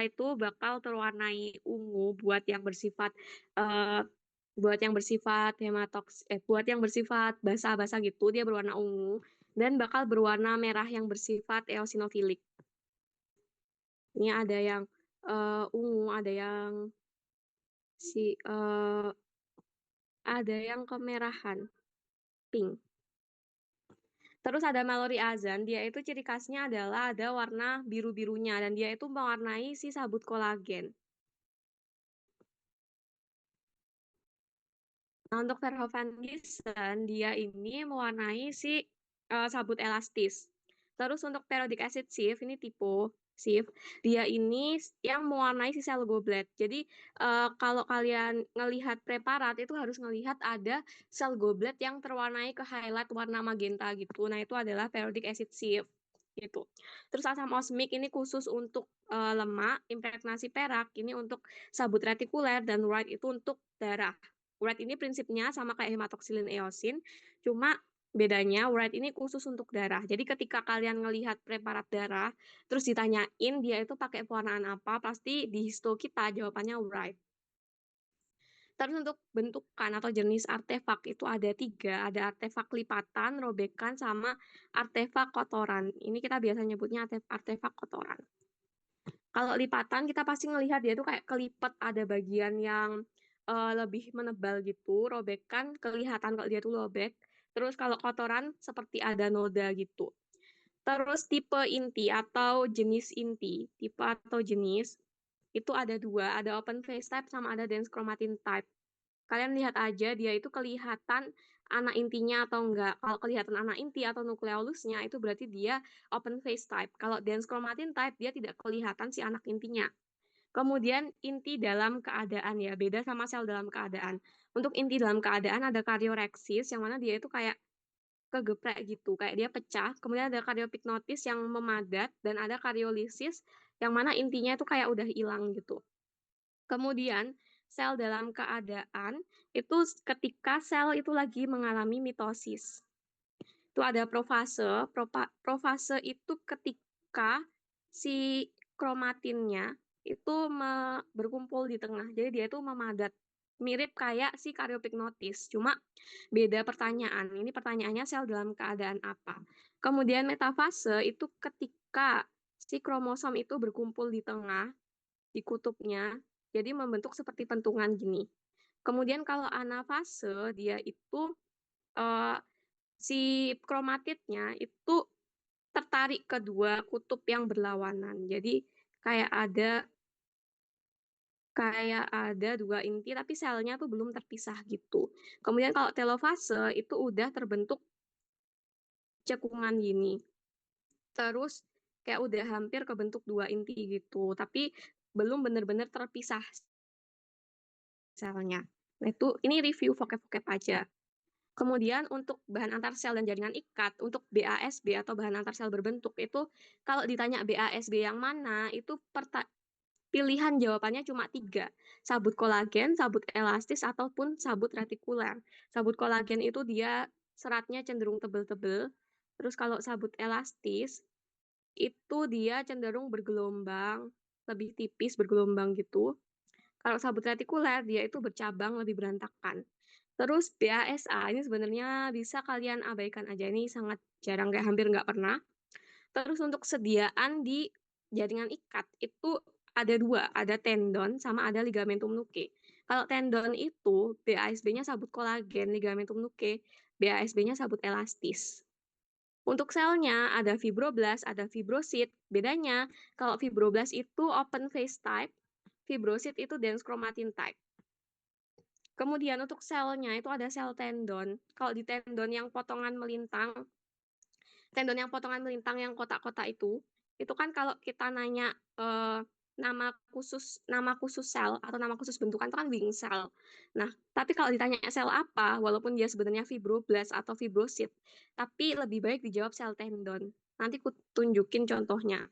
itu bakal terwarnai ungu eh, buat yang bersifat buat yang bersifat basa-basa gitu dia berwarna ungu dan bakal berwarna merah yang bersifat eosinofilik. Ini ada yang ungu, si eh, ada yang kemerahan, pink. Terus ada Mallory Azan, dia itu ciri khasnya adalah ada warna biru-birunya dan dia itu mewarnai si sabut kolagen. Nah, untuk Verhoeven Giessen, dia ini mewarnai si sabut elastis. Terus untuk periodic acid sieve, ini tipe sieve, dia ini yang mewarnai si sel goblet. Jadi kalau kalian ngelihat preparat itu harus ngelihat ada sel goblet yang terwarnai ke highlight warna magenta gitu. Nah, itu adalah periodic acid sieve gitu. Terus asam osmik ini khusus untuk lemak, impregnasi perak, ini untuk sabut retikuler dan white itu untuk darah. Uret ini prinsipnya sama kayak hematoksilin eosin, cuma bedanya uret ini khusus untuk darah. Jadi ketika kalian ngelihat preparat darah, terus ditanyain dia itu pakai pewarnaan apa, pasti di histo kita jawabannya uret. Terus untuk bentukan atau jenis artefak itu ada tiga, ada artefak lipatan, robekan, sama artefak kotoran. Ini kita biasa nyebutnya artefak kotoran. Kalau lipatan kita pasti ngelihat dia tuh kayak kelipet ada bagian yang lebih menebal gitu. Robekan kelihatan kalau dia tuh robek. Terus kalau kotoran seperti ada noda gitu. Terus tipe inti atau jenis inti. Tipe atau jenis itu ada dua. Ada open face type sama ada dense chromatin type. Kalian lihat aja dia itu kelihatan anak intinya atau enggak. Kalau kelihatan anak inti atau nukleolusnya itu berarti dia open face type. Kalau dense chromatin type dia tidak kelihatan si anak intinya. Kemudian inti dalam keadaan ya, beda sama sel dalam keadaan. Untuk inti dalam keadaan ada karyoreksis yang mana dia itu kayak kegeprek gitu, kayak dia pecah. Kemudian ada karyopiknotis yang memadat dan ada karyolisis yang mana intinya itu kayak udah hilang gitu. Kemudian sel dalam keadaan itu ketika sel itu lagi mengalami mitosis. Itu ada profase. Profase itu ketika si kromatinnya itu berkumpul di tengah. Jadi dia itu memadat. Mirip kayak si karyopiknotis. Cuma beda pertanyaan. Ini pertanyaannya sel dalam keadaan apa. Kemudian metafase itu ketika si kromosom itu berkumpul di tengah, di kutubnya. Jadi membentuk seperti pentungan gini. Kemudian kalau anafase, dia itu eh, si kromatidnya itu tertarik ke dua kutub yang berlawanan. Jadi kayak ada kayak ada dua inti tapi selnya tuh belum terpisah gitu. Kemudian kalau telofase itu udah terbentuk cekungan gini. Terus kayak udah hampir kebentuk dua inti gitu, tapi belum benar-benar terpisah selnya. Nah, itu ini review vocab-vocab aja. Kemudian untuk bahan antar sel dan jaringan ikat, untuk BASB atau bahan antar sel berbentuk itu kalau ditanya BASB yang mana, itu pilihan jawabannya cuma tiga. Sabut kolagen, sabut elastis, ataupun sabut retikuler. Sabut kolagen itu dia seratnya cenderung tebel-tebel. Terus kalau sabut elastis, itu dia cenderung bergelombang, lebih tipis bergelombang gitu. Kalau sabut retikuler, dia itu bercabang lebih berantakan. Terus BASA ini sebenarnya bisa kalian abaikan aja, ini sangat jarang kayak hampir nggak pernah. Terus untuk sediaan di jaringan ikat itu ada dua, ada tendon sama ada ligamentum nuke. Kalau tendon itu BASB-nya sabut kolagen, ligamentum nuke BASB-nya sabut elastis. Untuk selnya ada fibroblast, ada fibrosit. Bedanya kalau fibroblast itu open face type, fibrosit itu dense chromatin type. Kemudian untuk selnya itu ada sel tendon. Kalau di tendon yang potongan melintang, tendon yang potongan melintang yang kotak-kotak itu kan kalau kita nanya nama khusus sel atau nama khusus bentukan itu kan wing cell. Nah, tapi kalau ditanya sel apa, walaupun dia sebenarnya fibroblast atau fibrosit, tapi lebih baik dijawab sel tendon. Nanti ku tunjukin contohnya.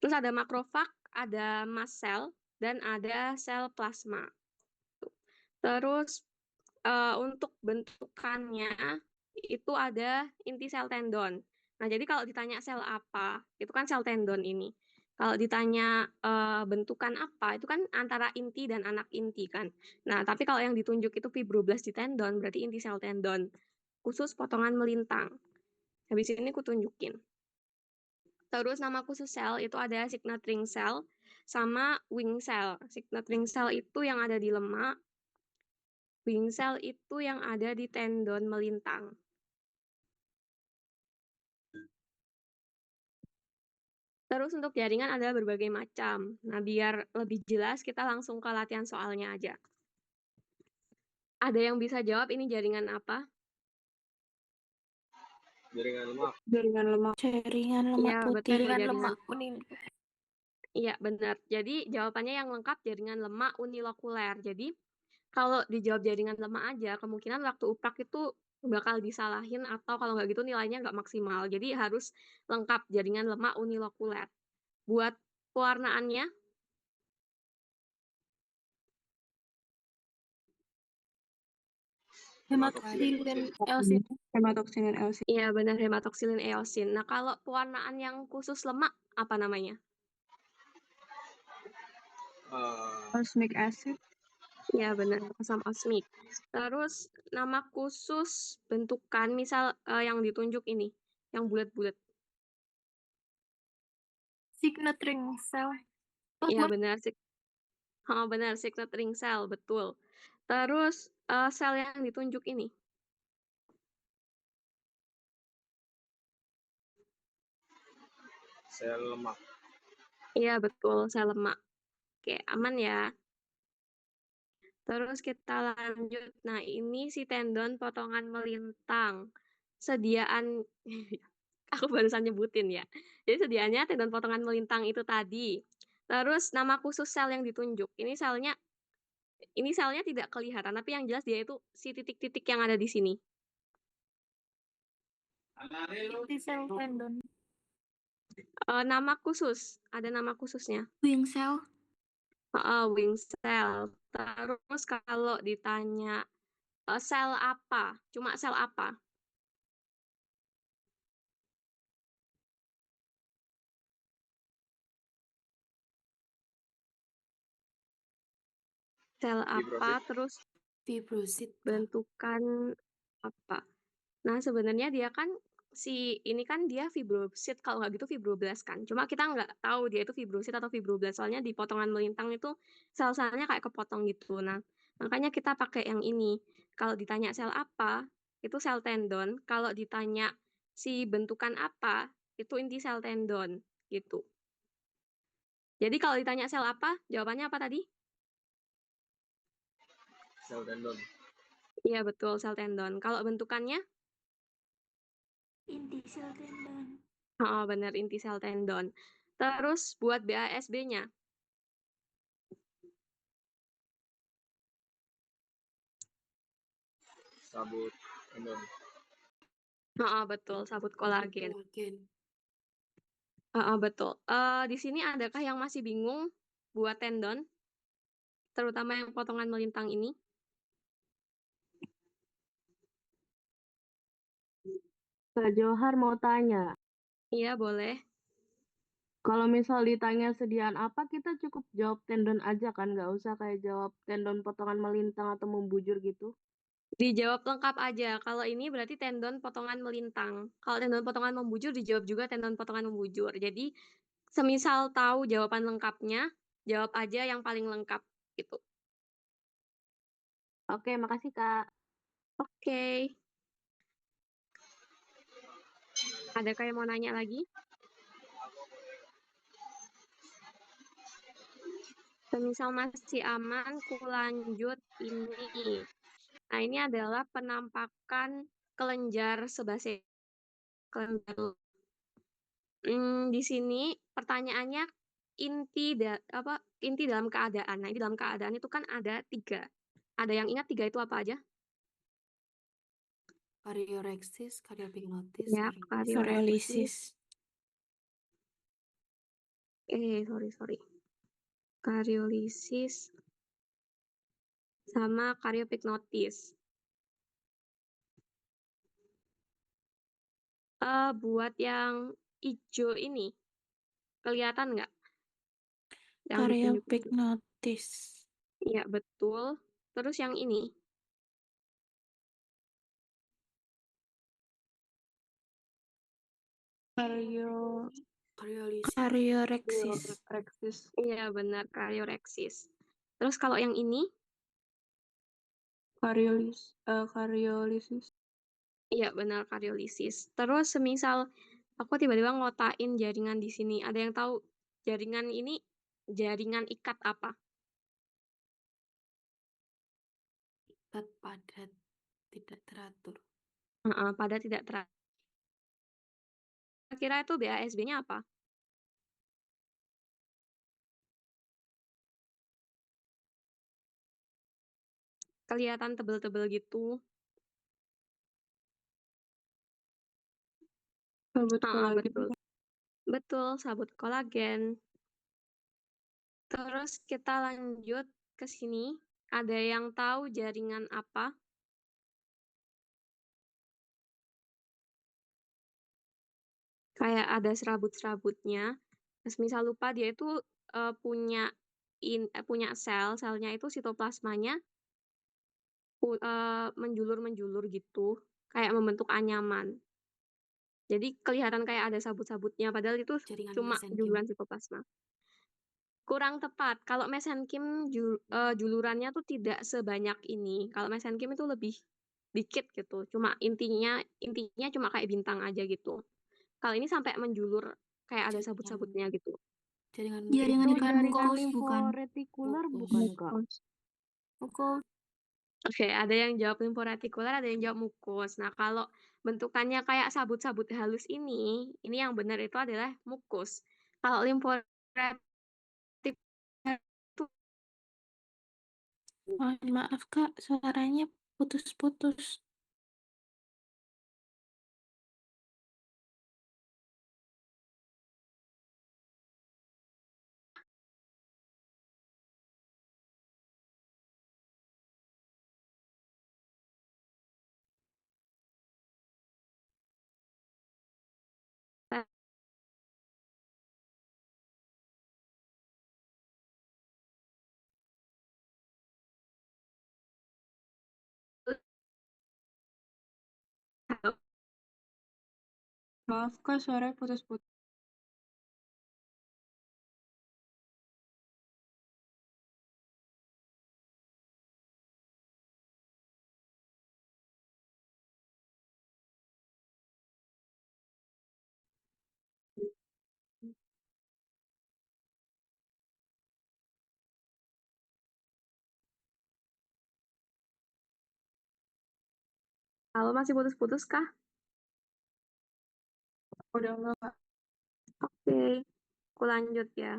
Terus ada makrofag, ada mast cell, dan ada sel plasma. Terus untuk bentukannya itu ada inti sel tendon. Nah, jadi kalau ditanya sel apa, itu kan sel tendon ini. Kalau ditanya bentukan apa, itu kan antara inti dan anak inti kan. Nah, tapi kalau yang ditunjuk itu fibroblast di tendon, berarti inti sel tendon. Khusus potongan melintang. Habis ini aku tunjukin. Terus nama khusus sel itu ada signet ring cell sama wing cell. Signet ring cell itu yang ada di lemak, wing cell itu yang ada di tendon melintang. Terus untuk jaringan ada berbagai macam. Nah, biar lebih jelas kita langsung ke latihan soalnya aja. Ada yang bisa jawab ini jaringan apa? Jaringan lemak. Jaringan lemak. Jaringan lemak Iya, putih. betul, Jaringan jaringan. lemak kuning. Iya, benar. Jadi jawabannya yang lengkap jaringan lemak unilokuler. Jadi kalau dijawab jaringan lemak aja, kemungkinan waktu uprak itu bakal disalahin atau kalau nggak gitu nilainya nggak maksimal. Jadi harus lengkap jaringan lemak unilokuler. Buat pewarnaannya, Hematoksilin eosin. Hematoksilin eosin. iya benar hematoksilin eosin. Nah, kalau pewarnaan yang khusus lemak apa namanya? Osmic acid. Iya benar, asam osmik. Terus nama khusus bentukan misal yang ditunjuk ini, yang bulat-bulat. Signet ring cell. Iya benar, benar signet ring cell, betul. Terus sel yang ditunjuk ini. Sel lemak. Iya betul, sel lemak. Oke, aman ya. Terus kita lanjut. Nah, ini si tendon potongan melintang. Sediaan, aku barusan nyebutin ya. Jadi sediaannya tendon potongan melintang itu tadi. Terus nama khusus sel yang ditunjuk. Ini selnya tidak kelihatan, tapi yang jelas dia itu si titik-titik yang ada di sini. Inti sel tendon. Nama khusus, ada nama khususnya. Wing cell. Wing cell. Terus kalau ditanya sel apa, cuma sel apa? Sel apa, terus Fibrosit. bentukan apa? Nah, sebenarnya dia kan ini kan dia fibrosit, kalau nggak gitu fibroblast kan. Cuma kita nggak tahu dia itu fibrosit atau fibroblast, soalnya di potongan melintang itu sel-selnya kayak kepotong gitu. Nah, makanya kita pakai yang ini. Kalau ditanya sel apa, itu sel tendon. Kalau ditanya si bentukan apa, itu inti sel tendon gitu. Jadi kalau ditanya sel apa, jawabannya apa tadi? Sel tendon. Iya, betul, sel tendon. Kalau bentukannya? Inti sel tendon. Benar, inti sel tendon. Terus buat BASB-nya. Sabut tendon. Betul, sabut kolagen. Kolagen. Betul. Di sini adakah yang masih bingung buat tendon, terutama yang potongan melintang ini? Kak Johar mau tanya, Iya, boleh. kalau misal ditanya sediaan apa, kita cukup jawab tendon aja kan? Nggak usah kayak jawab tendon potongan melintang atau membujur gitu. Dijawab lengkap aja. Kalau ini berarti tendon potongan melintang. Kalau tendon potongan membujur, dijawab juga tendon potongan membujur. Jadi, semisal tahu jawaban lengkapnya, jawab aja yang paling lengkap gitu. Oke, makasih Kak. Oke. Adakah yang mau nanya lagi? Semisal masih aman, ku lanjut ini. Nah, ini adalah penampakan kelenjar sebasea. Kelenjar. Di sini pertanyaannya inti dalam keadaan. Nah, ini dalam keadaan itu kan ada 3. Ada yang ingat 3 itu apa aja? Karyoreksis, kariopignotis, Ya, karyoresis. sorry. Karyolisis sama karyopignotis. Buat yang hijau ini, kelihatan nggak? Yang Karya ditunjuk itu. hipnotis. Iya, betul. Terus yang ini. Karyo Karyoreksis. reksis. Iya, benar, karyoreksis. Terus kalau yang ini, Karyolisis. iya benar, karyolisis. Terus semisal aku tiba-tiba ngotain jaringan di sini, ada yang tahu jaringan ini jaringan ikat apa? Ikat padat. Tidak teratur. Pada tidak teratur. Kira itu BASB-nya apa? Kelihatan tebel-tebel gitu. Sabut kolagen. Betul. Betul, sabut kolagen. Terus kita lanjut ke sini. Ada yang tahu jaringan apa? Kayak ada serabut-serabutnya. Terus misal lupa dia itu punya selnya itu sitoplasmanya menjulur-menjulur gitu, kayak membentuk anyaman. Jadi kelihatan kayak ada sabut-sabutnya, padahal itu Jaringan cuma mesenkim. juluran sitoplasma. Kurang tepat. Kalau mesenkim julurannya tuh tidak sebanyak ini. Kalau mesenkim itu lebih dikit gitu. Cuma intinya cuma kayak bintang aja gitu. Kalau ini sampai menjulur kayak ada sabut-sabutnya gitu. Jaringan Itu jaringan mukus, limforetikuler bukan, Kak? Mukus. Oke, ada yang jawab limforetikuler, ada yang jawab mukus. Nah, kalau bentukannya kayak sabut-sabut halus ini yang benar itu adalah mukus. Kalau limforetikuler itu Mohon maaf Kak, suaranya putus-putus. Maaf, Kak, suaranya putus-putus. kalau masih putus-putus kah? Udah enggak, Kak? Oke, aku lanjut ya.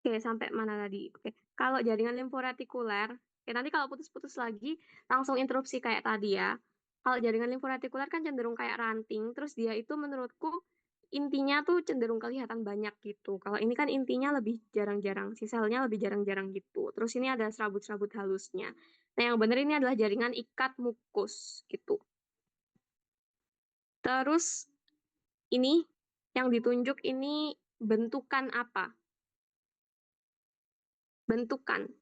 Oke, sampai mana tadi? Oke, kalau jaringan limforetikuler, nanti kalau putus-putus lagi, langsung interupsi kayak tadi ya. Kalau jaringan limforetikuler kan cenderung kayak ranting, terus dia itu menurutku intinya tuh cenderung kelihatan banyak gitu. Kalau ini kan intinya lebih jarang-jarang, si selnya lebih jarang-jarang gitu. Terus ini ada serabut-serabut halusnya. Nah, yang benar ini adalah jaringan ikat mukus gitu. Terus ini yang ditunjuk ini bentukan apa? Bentukan.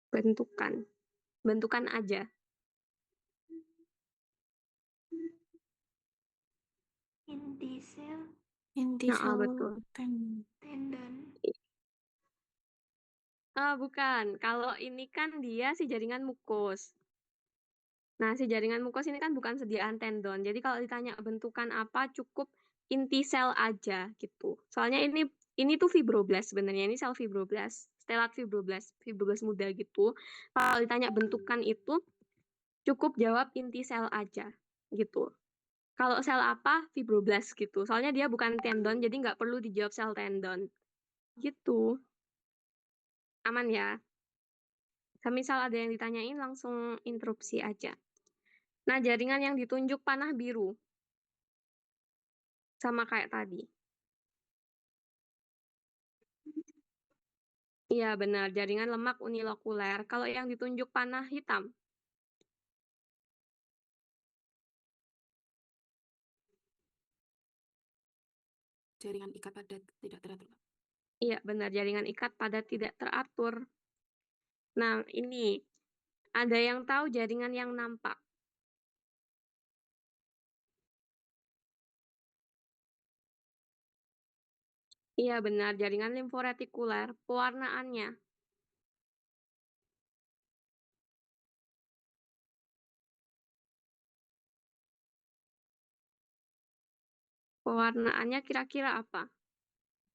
Bentukan. Bentukan aja. Inti sel, Inti Nah, sel betul. tendon, Bukan. Kalau ini kan dia si jaringan mukus. Nah, si jaringan mukus ini kan bukan sediaan tendon. Jadi kalau ditanya bentukan apa, cukup inti sel aja gitu. Soalnya ini tuh fibroblast sebenarnya. Ini sel fibroblast, stellat fibroblast muda gitu. Kalau ditanya bentukan itu, cukup jawab inti sel aja gitu. Kalau sel apa, fibroblast gitu. Soalnya dia bukan tendon, jadi nggak perlu dijawab sel tendon. Gitu. Aman ya? Semisal ada yang ditanyain, langsung interupsi aja. Nah, jaringan yang ditunjuk panah biru. Sama kayak tadi. Iya, benar. Jaringan lemak unilokuler. Kalau yang ditunjuk panah hitam, Jaringan ikat padat tidak teratur. iya benar. Jaringan ikat padat tidak teratur. Nah, ini ada yang tahu jaringan yang nampak? Iya benar. Jaringan limforetikuler. Pewarnaannya. Pewarnaannya kira-kira apa?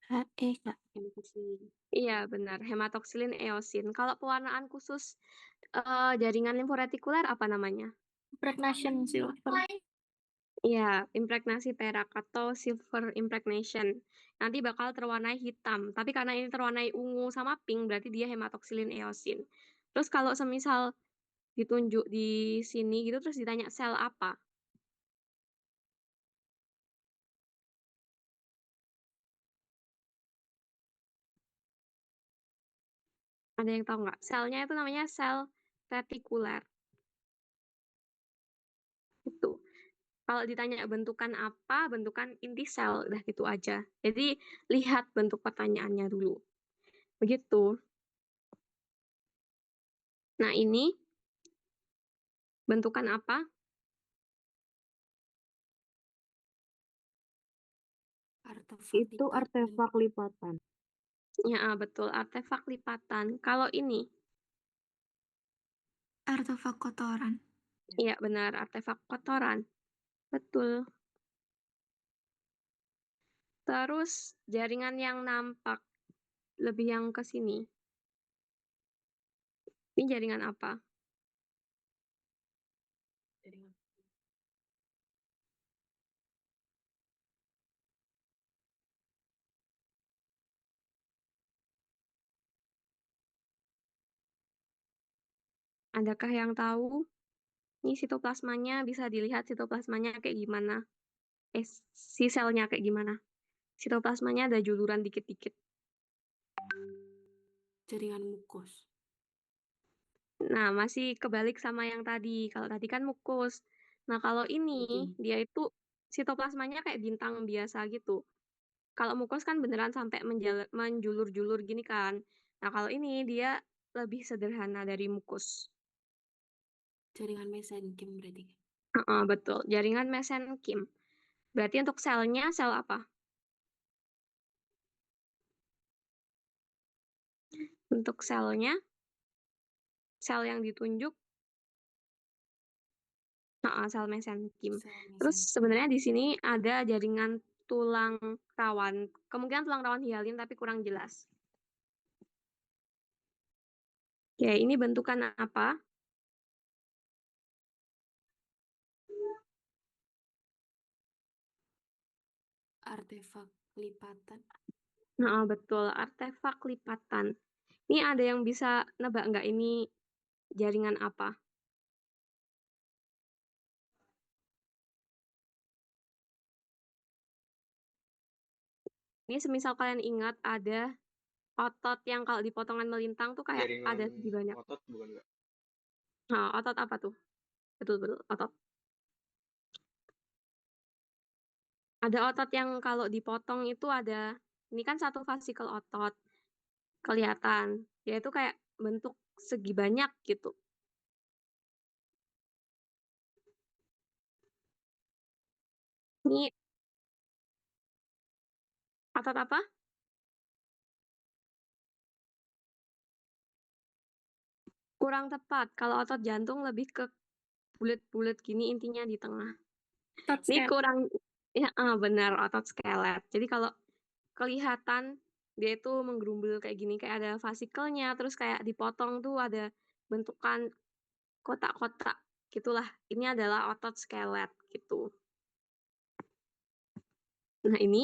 HE, Kak. Iya, benar. Hematoksilin eosin. Kalau pewarnaan khusus jaringan limforetikuler apa namanya? Impregnation silver. Iya, impregnasi perak atau silver impregnation. Nanti bakal terwarnai hitam. Tapi karena ini terwarnai ungu sama pink, berarti dia hematoksilin eosin. Terus kalau semisal ditunjuk di sini gitu, terus ditanya sel apa? Ada yang tahu nggak? Selnya itu namanya sel retikuler. Itu. Kalau ditanya bentukan apa, bentukan inti sel, udah gitu aja. Jadi lihat bentuk pertanyaannya dulu. Begitu. Nah, ini bentukan apa? Artefak Itu lipatan. artefak lipatan. Ya, betul. Artefak lipatan. Kalau ini, Artefak kotoran. iya benar. Artefak kotoran. Betul. Terus jaringan yang nampak. Lebih yang ke sini. Ini jaringan apa? Jaringan. Adakah yang tahu? Ini sitoplasmanya bisa dilihat sitoplasmanya kayak gimana. Si selnya kayak gimana. Sitoplasmanya ada juluran dikit-dikit. Jaringan mukus. Nah, masih kebalik sama yang tadi. Kalau tadi kan mukus. Nah, kalau ini dia itu sitoplasmanya kayak bintang biasa gitu. Kalau mukus kan beneran sampai menjulur-julur gini kan. Nah, kalau ini dia lebih sederhana dari mukus. Jaringan mesenkim berarti. Heeh, betul. Jaringan mesenkim. Berarti untuk selnya sel apa? Untuk selnya, sel yang ditunjuk, sel mesenkim. Terus sebenarnya di sini ada jaringan tulang rawan. Kemungkinan tulang rawan hialin tapi kurang jelas. Oke, ini bentukan apa? Artefak lipatan. Nah, betul, artefak lipatan. Ini ada yang bisa nebak nggak ini jaringan apa? Ini semisal kalian ingat ada otot yang kalau di potongan melintang tuh kayak Jaringan ada segi banyak. otot bukan nggak? Nah, otot apa tuh? Betul-betul, otot. Ada otot yang kalau dipotong itu ada, ini kan satu fasikel otot, kelihatan. Dia itu kayak bentuk segi banyak gitu. Ini otot apa? Kurang tepat. Kalau otot jantung lebih ke bulat-bulat gini intinya di tengah. Ini kurang, ya benar otot skelet. Jadi kalau kelihatan dia itu menggerumbul kayak gini, kayak ada fasikelnya, terus kayak dipotong tuh ada bentukan kotak-kotak gitulah. Ini adalah otot skelet gitu. Nah ini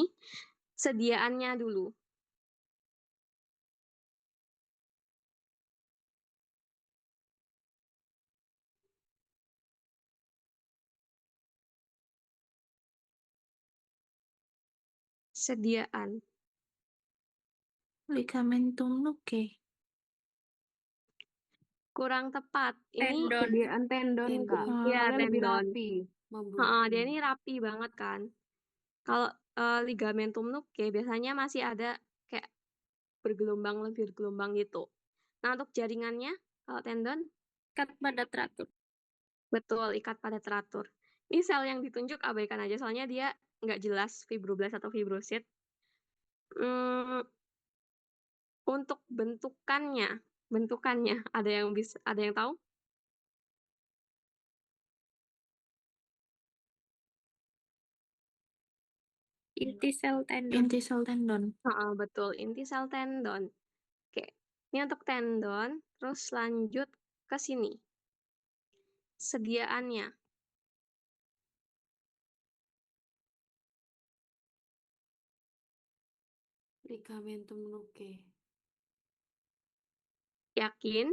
sediaannya dulu. Sediaan. Ligamentum nuke. Kurang tepat. Ini Tendon. Sediaan tendon, Tendon. Kak. ya Soalnya lebih tendon. rapi. Dia ini rapi banget kan. Kalau ligamentum nuchae biasanya masih ada kayak bergelombang lebih bergelombang gitu. Nah, untuk jaringannya kalau tendon Ikat pada teratur. betul ikat pada teratur. Ini sel yang ditunjuk abaikan aja soalnya dia nggak jelas fibroblast atau fibrosit. Hmm, untuk bentukannya ada yang tahu? Inti sel tendon. Inti sel tendon. Betul, inti sel tendon. Oke, ini untuk tendon, terus lanjut ke sini. Sediaannya. Ligamentum nuchae. Yakin?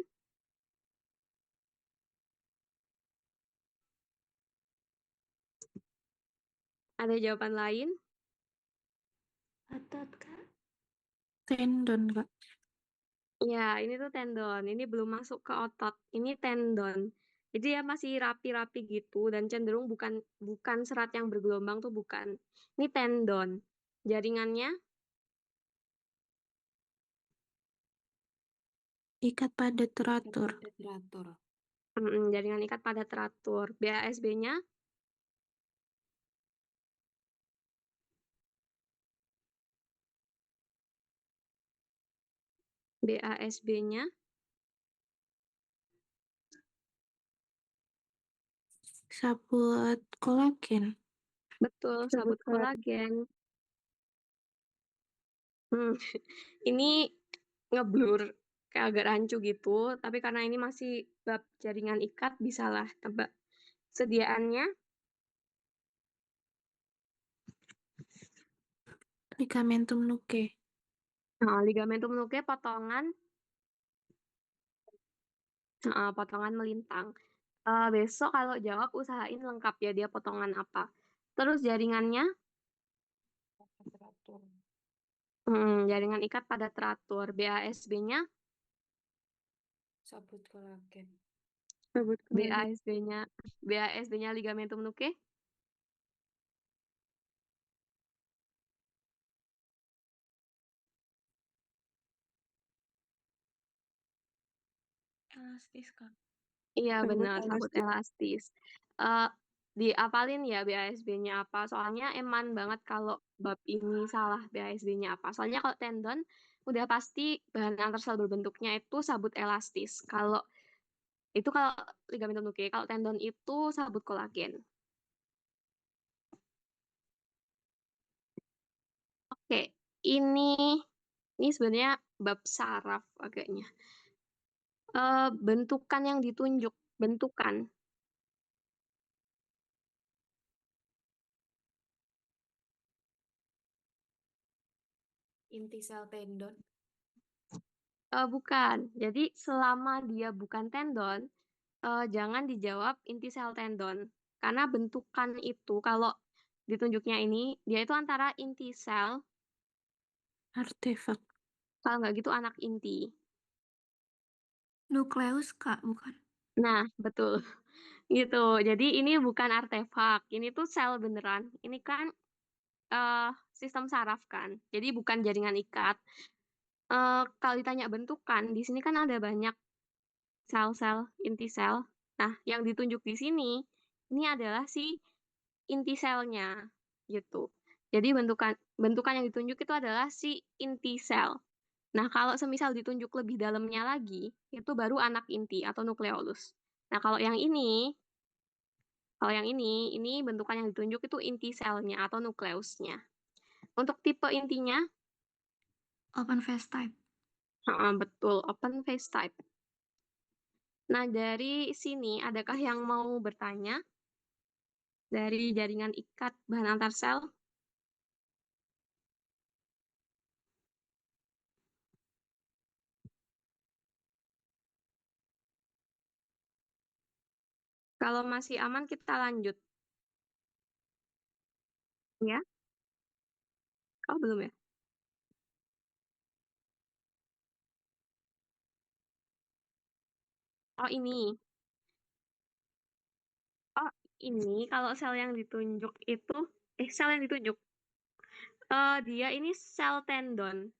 Ada jawaban lain? Otot, Kak. Tendon, Kak. Ya, ini tuh tendon. Ini belum masuk ke otot. Ini tendon. Jadi ya masih rapi-rapi gitu dan cenderung bukan bukan serat yang bergelombang tuh bukan. Ini tendon. Jaringannya Ikat pada teratur. jaringan ikat pada teratur. BASB-nya BASB-nya Sabut kolagen. betul sabut kolagen. Hmm, ini ngeblur kayak agak rancu gitu, tapi karena ini masih bab jaringan ikat bisalah tebak. Sediaannya Ligamentum nuchae. ligamentum nuchae potongan melintang. Besok kalau jawab usahain lengkap ya dia potongan apa. Terus jaringannya jaringan ikat pada teratur. BASB-nya Sabut kolagen. BASB-nya ligamentum nuchae Elastis, Kak. iya Sabut benar sabut elastis. Eh Diapalin ya BASB-nya apa. Soalnya eman banget kalau bab ini salah BASB-nya apa. Soalnya kalau tendon udah pasti bahan antar sel berbentuknya itu sabut elastis. Kalau ligamentum nuchae, kalau tendon itu sabut kolagen. Oke, ini sebenarnya bab saraf agaknya. Bentukan yang ditunjuk, bentukan. Inti sel tendon. Bukan. Jadi selama dia bukan tendon, jangan dijawab inti sel tendon. Karena bentukan itu kalau ditunjuknya ini, dia itu antara inti sel, Artefak. kalau nggak gitu anak inti. Nukleus, Kak, bukan? Nah, betul. Gitu. Jadi ini bukan artefak. Ini tuh sel beneran. Ini kan sistem saraf kan. Jadi bukan jaringan ikat. Kalau ditanya bentukan, di sini kan ada banyak sel-sel, inti sel. Nah, yang ditunjuk di sini, ini adalah si inti selnya, gitu. Jadi bentukan bentukan yang ditunjuk itu adalah si inti sel. Nah, kalau semisal ditunjuk lebih dalamnya lagi, itu baru anak inti atau nukleolus. Nah, kalau yang ini bentukan yang ditunjuk itu inti selnya atau nukleusnya. Untuk tipe intinya, Open face type. betul, open face type. Nah, dari sini, adakah yang mau bertanya dari jaringan ikat bahan antar sel? Kalau masih aman, kita lanjut. Ya? Oh, belum ya? Oh, ini. Oh, ini kalau sel yang ditunjuk itu, sel yang ditunjuk. Dia ini sel tendon.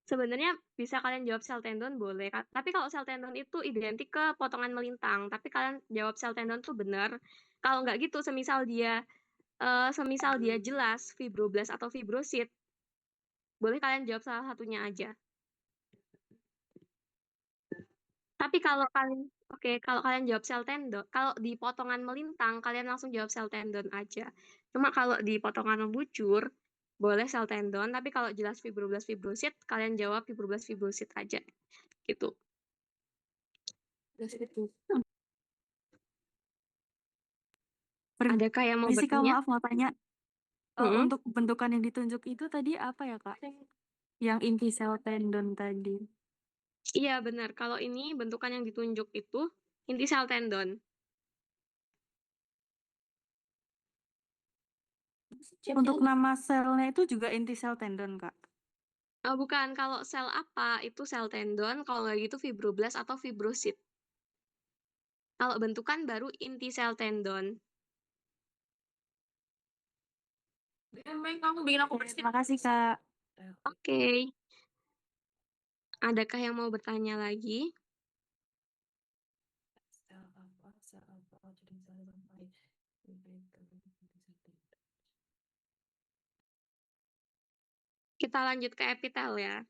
Sebenarnya bisa kalian jawab sel tendon boleh, tapi kalau sel tendon itu identik ke potongan melintang. Tapi kalian jawab sel tendon tuh benar. Kalau nggak gitu, semisal dia jelas fibroblast atau fibrosit, boleh kalian jawab salah satunya aja. Tapi kalau kalian jawab sel tendon, kalau di potongan melintang, kalian langsung jawab sel tendon aja. Cuma kalau di potongan membujur, boleh sel tendon, tapi kalau jelas fibroblast fibrosit, kalian jawab fibroblast fibrosit aja. Gitu. Adakah yang mau Permisi Kak, bertanya? maaf mau tanya. Mm-mm. Untuk bentukan yang ditunjuk itu tadi apa ya Kak? Yang inti sel tendon tadi. Iya, benar. Kalau ini bentukan yang ditunjuk itu inti sel tendon. Untuk nama selnya itu juga inti sel tendon Kak. Bukan, kalau sel apa itu sel tendon, kalau nggak gitu fibroblast atau fibrosit. Kalau bentukan baru inti sel tendon. Terima kasih Kak. Oke. Adakah yang mau bertanya lagi? Kita lanjut ke epitel ya.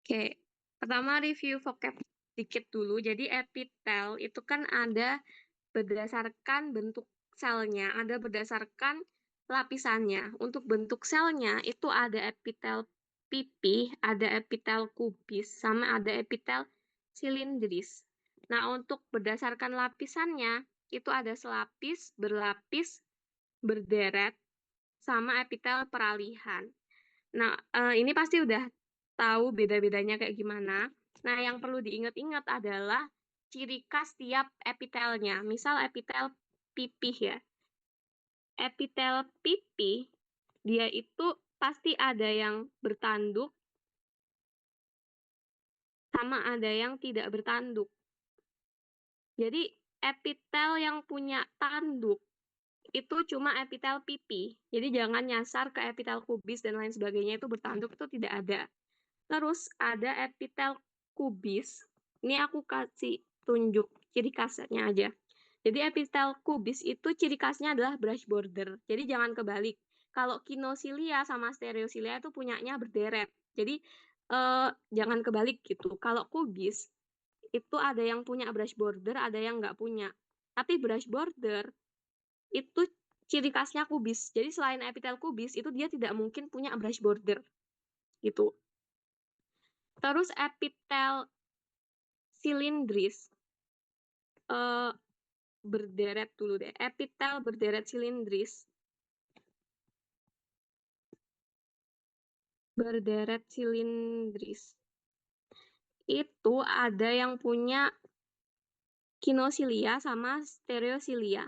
Oke. Pertama review vocab dikit dulu. Jadi epitel itu kan ada berdasarkan bentuk selnya, ada berdasarkan lapisannya. Untuk bentuk selnya itu ada epitel pipih, ada epitel kubis, sama ada epitel silindris. Nah, untuk berdasarkan lapisannya, itu ada selapis, berlapis, berderet, sama epitel peralihan. Nah, ini pasti udah tahu beda-bedanya kayak gimana. Nah, yang perlu diingat-ingat adalah ciri khas tiap epitelnya. Misal epitel pipih ya. Epitel pipih, dia itu pasti ada yang bertanduk, sama ada yang tidak bertanduk. Jadi, epitel yang punya tanduk, itu cuma epitel pipi. Jadi, jangan nyasar ke epitel kubis dan lain sebagainya, itu bertanduk, itu tidak ada. Terus ada epitel kubis. Ini aku kasih tunjuk ciri khasnya aja. Jadi epitel kubis itu ciri khasnya adalah brush border. Jadi jangan kebalik. Kalau kinosilia sama stereosilia itu punyanya berderet. Jadi jangan kebalik gitu. Kalau kubis itu ada yang punya brush border, ada yang nggak punya. Tapi brush border itu ciri khasnya kubis. Jadi selain epitel kubis itu dia tidak mungkin punya brush border gitu. Terus epitel silindris berderet dulu deh. Epitel berderet silindris. Berderet silindris. Itu ada yang punya kinosilia sama stereosilia.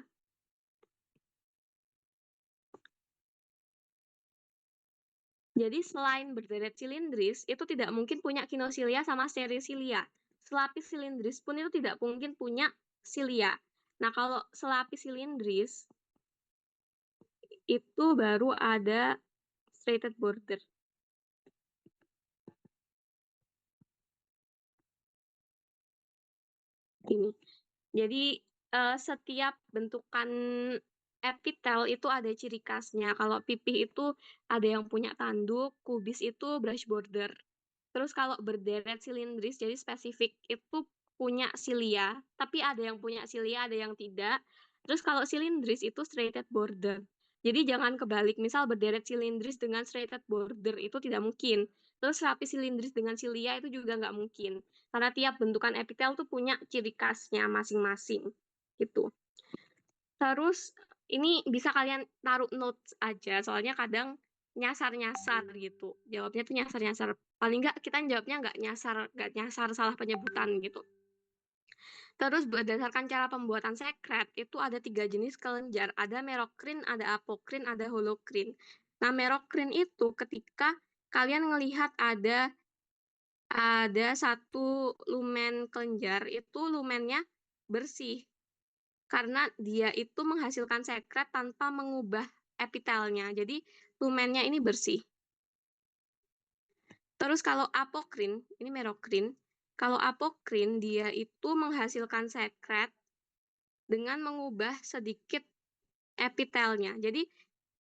Jadi selain berderet silindris, itu tidak mungkin punya kinosilia sama stereosilia. Selapis silindris pun itu tidak mungkin punya silia. Nah, kalau selapis silindris, itu baru ada straighted border. Ini. Jadi setiap bentukan epitel itu ada ciri khasnya. Kalau pipih itu ada yang punya tanduk, kubis itu brush border. Terus kalau berderet silindris, jadi spesifik itu punya silia, tapi ada yang punya silia, ada yang tidak. Terus kalau silindris itu straighted border. Jadi jangan kebalik, misal berderet silindris dengan straighted border itu tidak mungkin. Terus lapis silindris dengan silia itu juga nggak mungkin. Karena tiap bentukan epitel tuh punya ciri khasnya masing-masing. Gitu. Terus ini bisa kalian taruh notes aja, soalnya kadang nyasar-nyasar gitu. Jawabnya tuh nyasar-nyasar. Paling nggak kita jawabnya nggak nyasar salah penyebutan gitu. Terus berdasarkan cara pembuatan sekret, itu ada 3 jenis kelenjar. Ada merokrin, ada apokrin, ada holokrin. Nah, merokrin itu ketika kalian ngelihat ada ada satu lumen kelenjar, itu lumennya bersih. Karena dia itu menghasilkan sekret tanpa mengubah epitelnya. Jadi lumennya ini bersih. Terus kalau apokrin, ini merokrin. Kalau apokrin, dia itu menghasilkan sekret dengan mengubah sedikit epitelnya. Jadi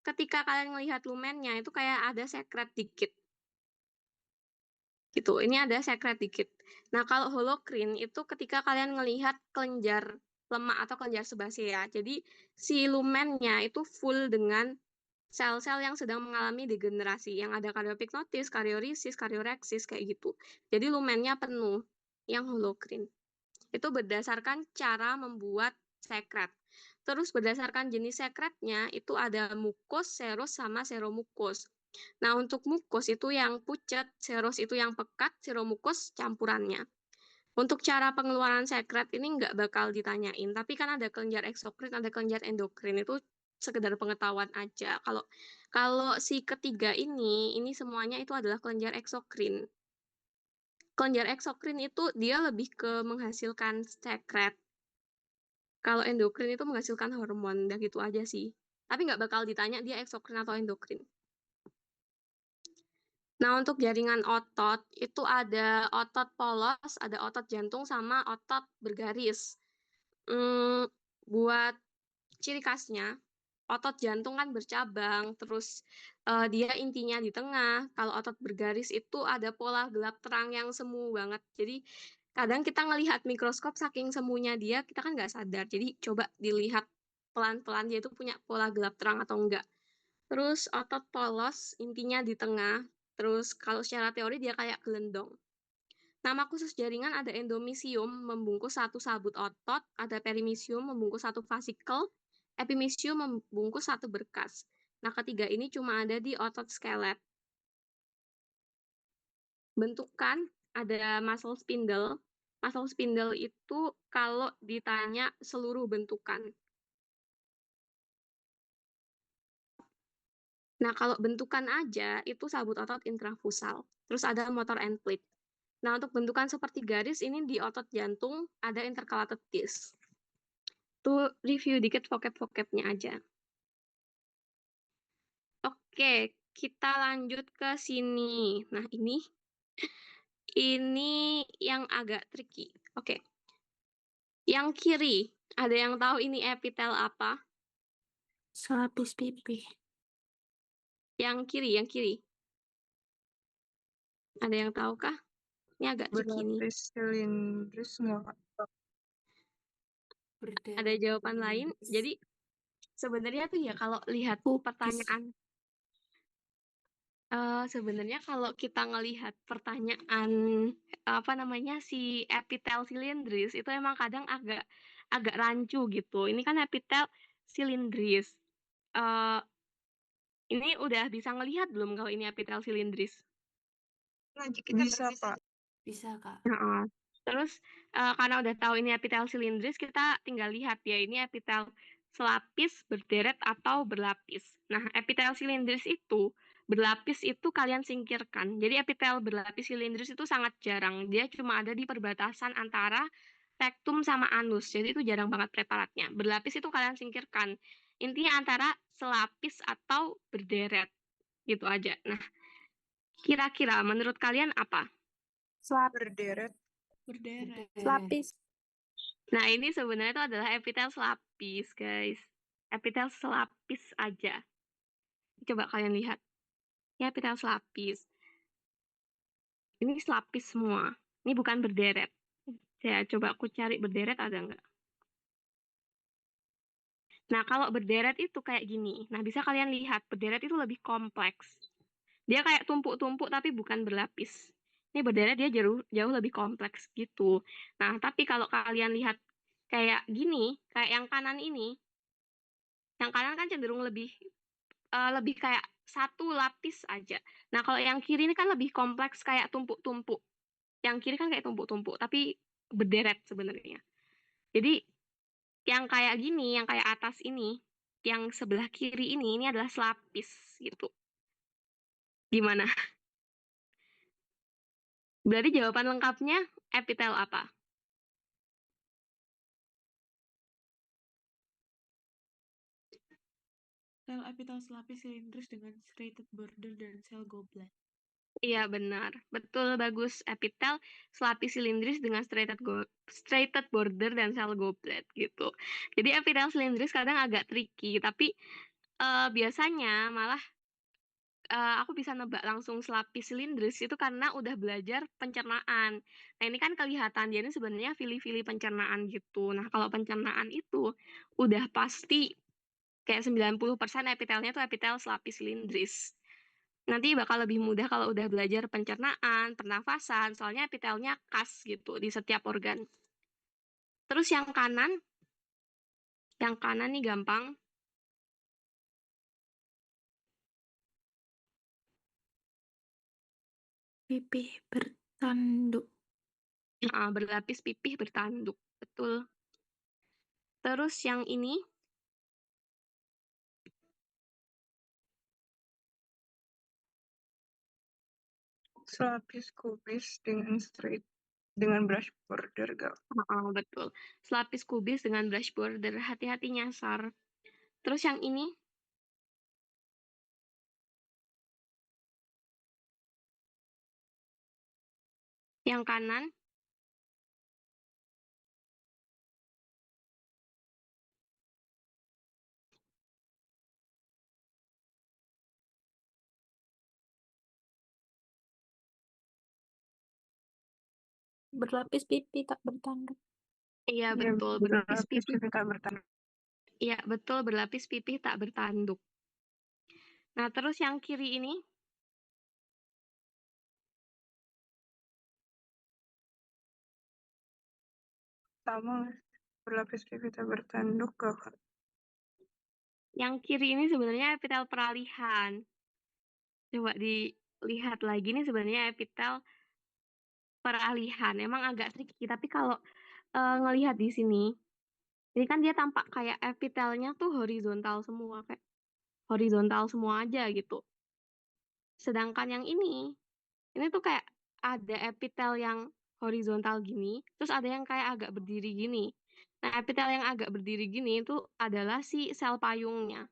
ketika kalian melihat lumennya itu kayak ada sekret dikit. Gitu. Ini ada sekret dikit. Nah, kalau holokrin itu ketika kalian melihat kelenjar lemak atau kelenjar sebasea. Jadi si lumennya itu full dengan sel-sel yang sedang mengalami degenerasi, yang ada kariopiknotis, kariorisis, karioreksis kayak gitu. Jadi lumennya penuh yang holokrin. Itu berdasarkan cara membuat sekret. Terus berdasarkan jenis sekretnya itu ada mukos, seros, sama seromukos. Nah, untuk mukos itu yang pucat, seros itu yang pekat, seromukos campurannya. Untuk cara pengeluaran sekret ini nggak bakal ditanyain, tapi kan ada kelenjar eksokrin, ada kelenjar endokrin, itu sekedar pengetahuan aja. Kalau kalau si ketiga ini semuanya itu adalah kelenjar eksokrin. Kelenjar eksokrin itu dia lebih ke menghasilkan sekret. Kalau endokrin itu menghasilkan hormon, udah gitu aja sih. Tapi nggak bakal ditanya dia eksokrin atau endokrin. Nah, untuk jaringan otot, itu ada otot polos, ada otot jantung, sama otot bergaris. Buat ciri khasnya, otot jantung kan bercabang, terus dia intinya di tengah. Kalau otot bergaris itu ada pola gelap terang yang semu banget. Jadi kadang kita ngelihat mikroskop saking semunya dia, kita kan nggak sadar. Jadi coba dilihat pelan-pelan dia itu punya pola gelap terang atau enggak. Terus otot polos intinya di tengah. Terus kalau secara teori dia kayak gelendong. Nama khusus jaringan ada endomysium membungkus satu sabut otot, ada perimysium membungkus satu vasikel, epimysium membungkus satu berkas. Nah, ketiga ini cuma ada di otot skelet. Bentukan ada muscle spindle. Muscle spindle itu kalau ditanya seluruh bentukan. Nah, kalau bentukan aja itu sabut otot intrafusal. Terus ada motor end plate. Nah, untuk bentukan seperti garis ini di otot jantung ada intercalated disc. Tuh review dikit vocab-vocabnya aja. Oke, kita lanjut ke sini. Nah, ini yang agak tricky. Oke. Yang kiri, ada yang tahu ini epitel apa? Selapis pipi. Yang kiri. Ada yang tahu kah? Ini agak tricky nih. Berlapis silindris nggak? Ada jawaban lain. Jadi sebenarnya tuh ya kalau lihat pertanyaan sebenarnya kalau kita ngelihat pertanyaan apa namanya si epitel silindris itu emang kadang agak rancu gitu. Ini kan epitel silindris. Eh, ini udah bisa ngelihat belum kalau ini epitel silindris? Bisa, Kak. Bisa, Kak. Heeh. Terus karena udah tahu ini epitel silindris, kita tinggal lihat ya ini epitel selapis, berderet atau berlapis. Nah, epitel silindris itu berlapis itu kalian singkirkan. Jadi epitel berlapis silindris itu sangat jarang. Dia cuma ada di perbatasan antara rektum sama anus. Jadi itu jarang banget preparatnya. Berlapis itu kalian singkirkan. Intinya antara selapis atau berderet. Gitu aja. Nah, kira-kira menurut kalian apa? Berderet. Selapis. Nah, ini sebenarnya itu adalah epitel selapis, guys. Epitel selapis aja. Coba kalian lihat. Ini epitel selapis. Ini selapis semua. Ini bukan berderet. Saya coba aku cari berderet ada nggak. Nah, kalau berderet itu kayak gini. Nah, bisa kalian lihat, berderet itu lebih kompleks. Dia kayak tumpuk-tumpuk tapi bukan berlapis. Ini berderet dia jauh lebih kompleks gitu. Nah, tapi kalau kalian lihat kayak gini, kayak yang kanan ini, yang kanan kan cenderung lebih kayak satu lapis aja. Nah, kalau yang kiri ini kan lebih kompleks kayak tumpuk-tumpuk. Yang kiri kan kayak tumpuk-tumpuk, tapi berderet sebenarnya. Jadi, yang kayak gini, yang kayak atas ini, yang sebelah kiri ini adalah selapis gitu. Gimana? Berarti jawaban lengkapnya epitel apa? Sel epitel selapis silindris dengan serrated border dan sel goblet. Iya benar, betul bagus. Epitel selapis silindris dengan straighted border dan sel goblet gitu. Jadi epitel silindris kadang agak tricky, tapi biasanya malah aku bisa nebak langsung selapis silindris itu karena udah belajar pencernaan. Nah ini kan kelihatan dia ini sebenarnya fili-fili pencernaan gitu. Nah kalau pencernaan itu udah pasti kayak 90% epitelnya tuh epitel selapis silindris. Nanti bakal lebih mudah kalau udah belajar pencernaan, pernafasan, soalnya epitelnya khas gitu di setiap organ. Terus yang kanan nih gampang. Pipih bertanduk. Berlapis pipih bertanduk, betul. Terus yang ini, Selapis kubis dengan brush border gak? betul. Selapis kubis dengan brush border, hati-hati nyasar. Terus yang ini, yang kanan, Berlapis pipi tak bertanduk. iya Iya, betul, berlapis berlapis pipih. pipih tak bertanduk. Iya betul, berlapis pipih tak bertanduk. Nah terus yang kiri ini, Sama berlapis pipih tak bertanduk gak? yang kiri ini sebenarnya epitel peralihan. Coba dilihat lagi nih sebenarnya epitel peralihan. Emang agak tricky, tapi kalau ngelihat di sini, ini kan dia tampak kayak epitelnya tuh horizontal semua, kayak horizontal semua aja gitu. Sedangkan yang ini tuh kayak ada epitel yang horizontal gini, terus ada yang kayak agak berdiri gini. Nah, epitel yang agak berdiri gini itu adalah si sel payungnya,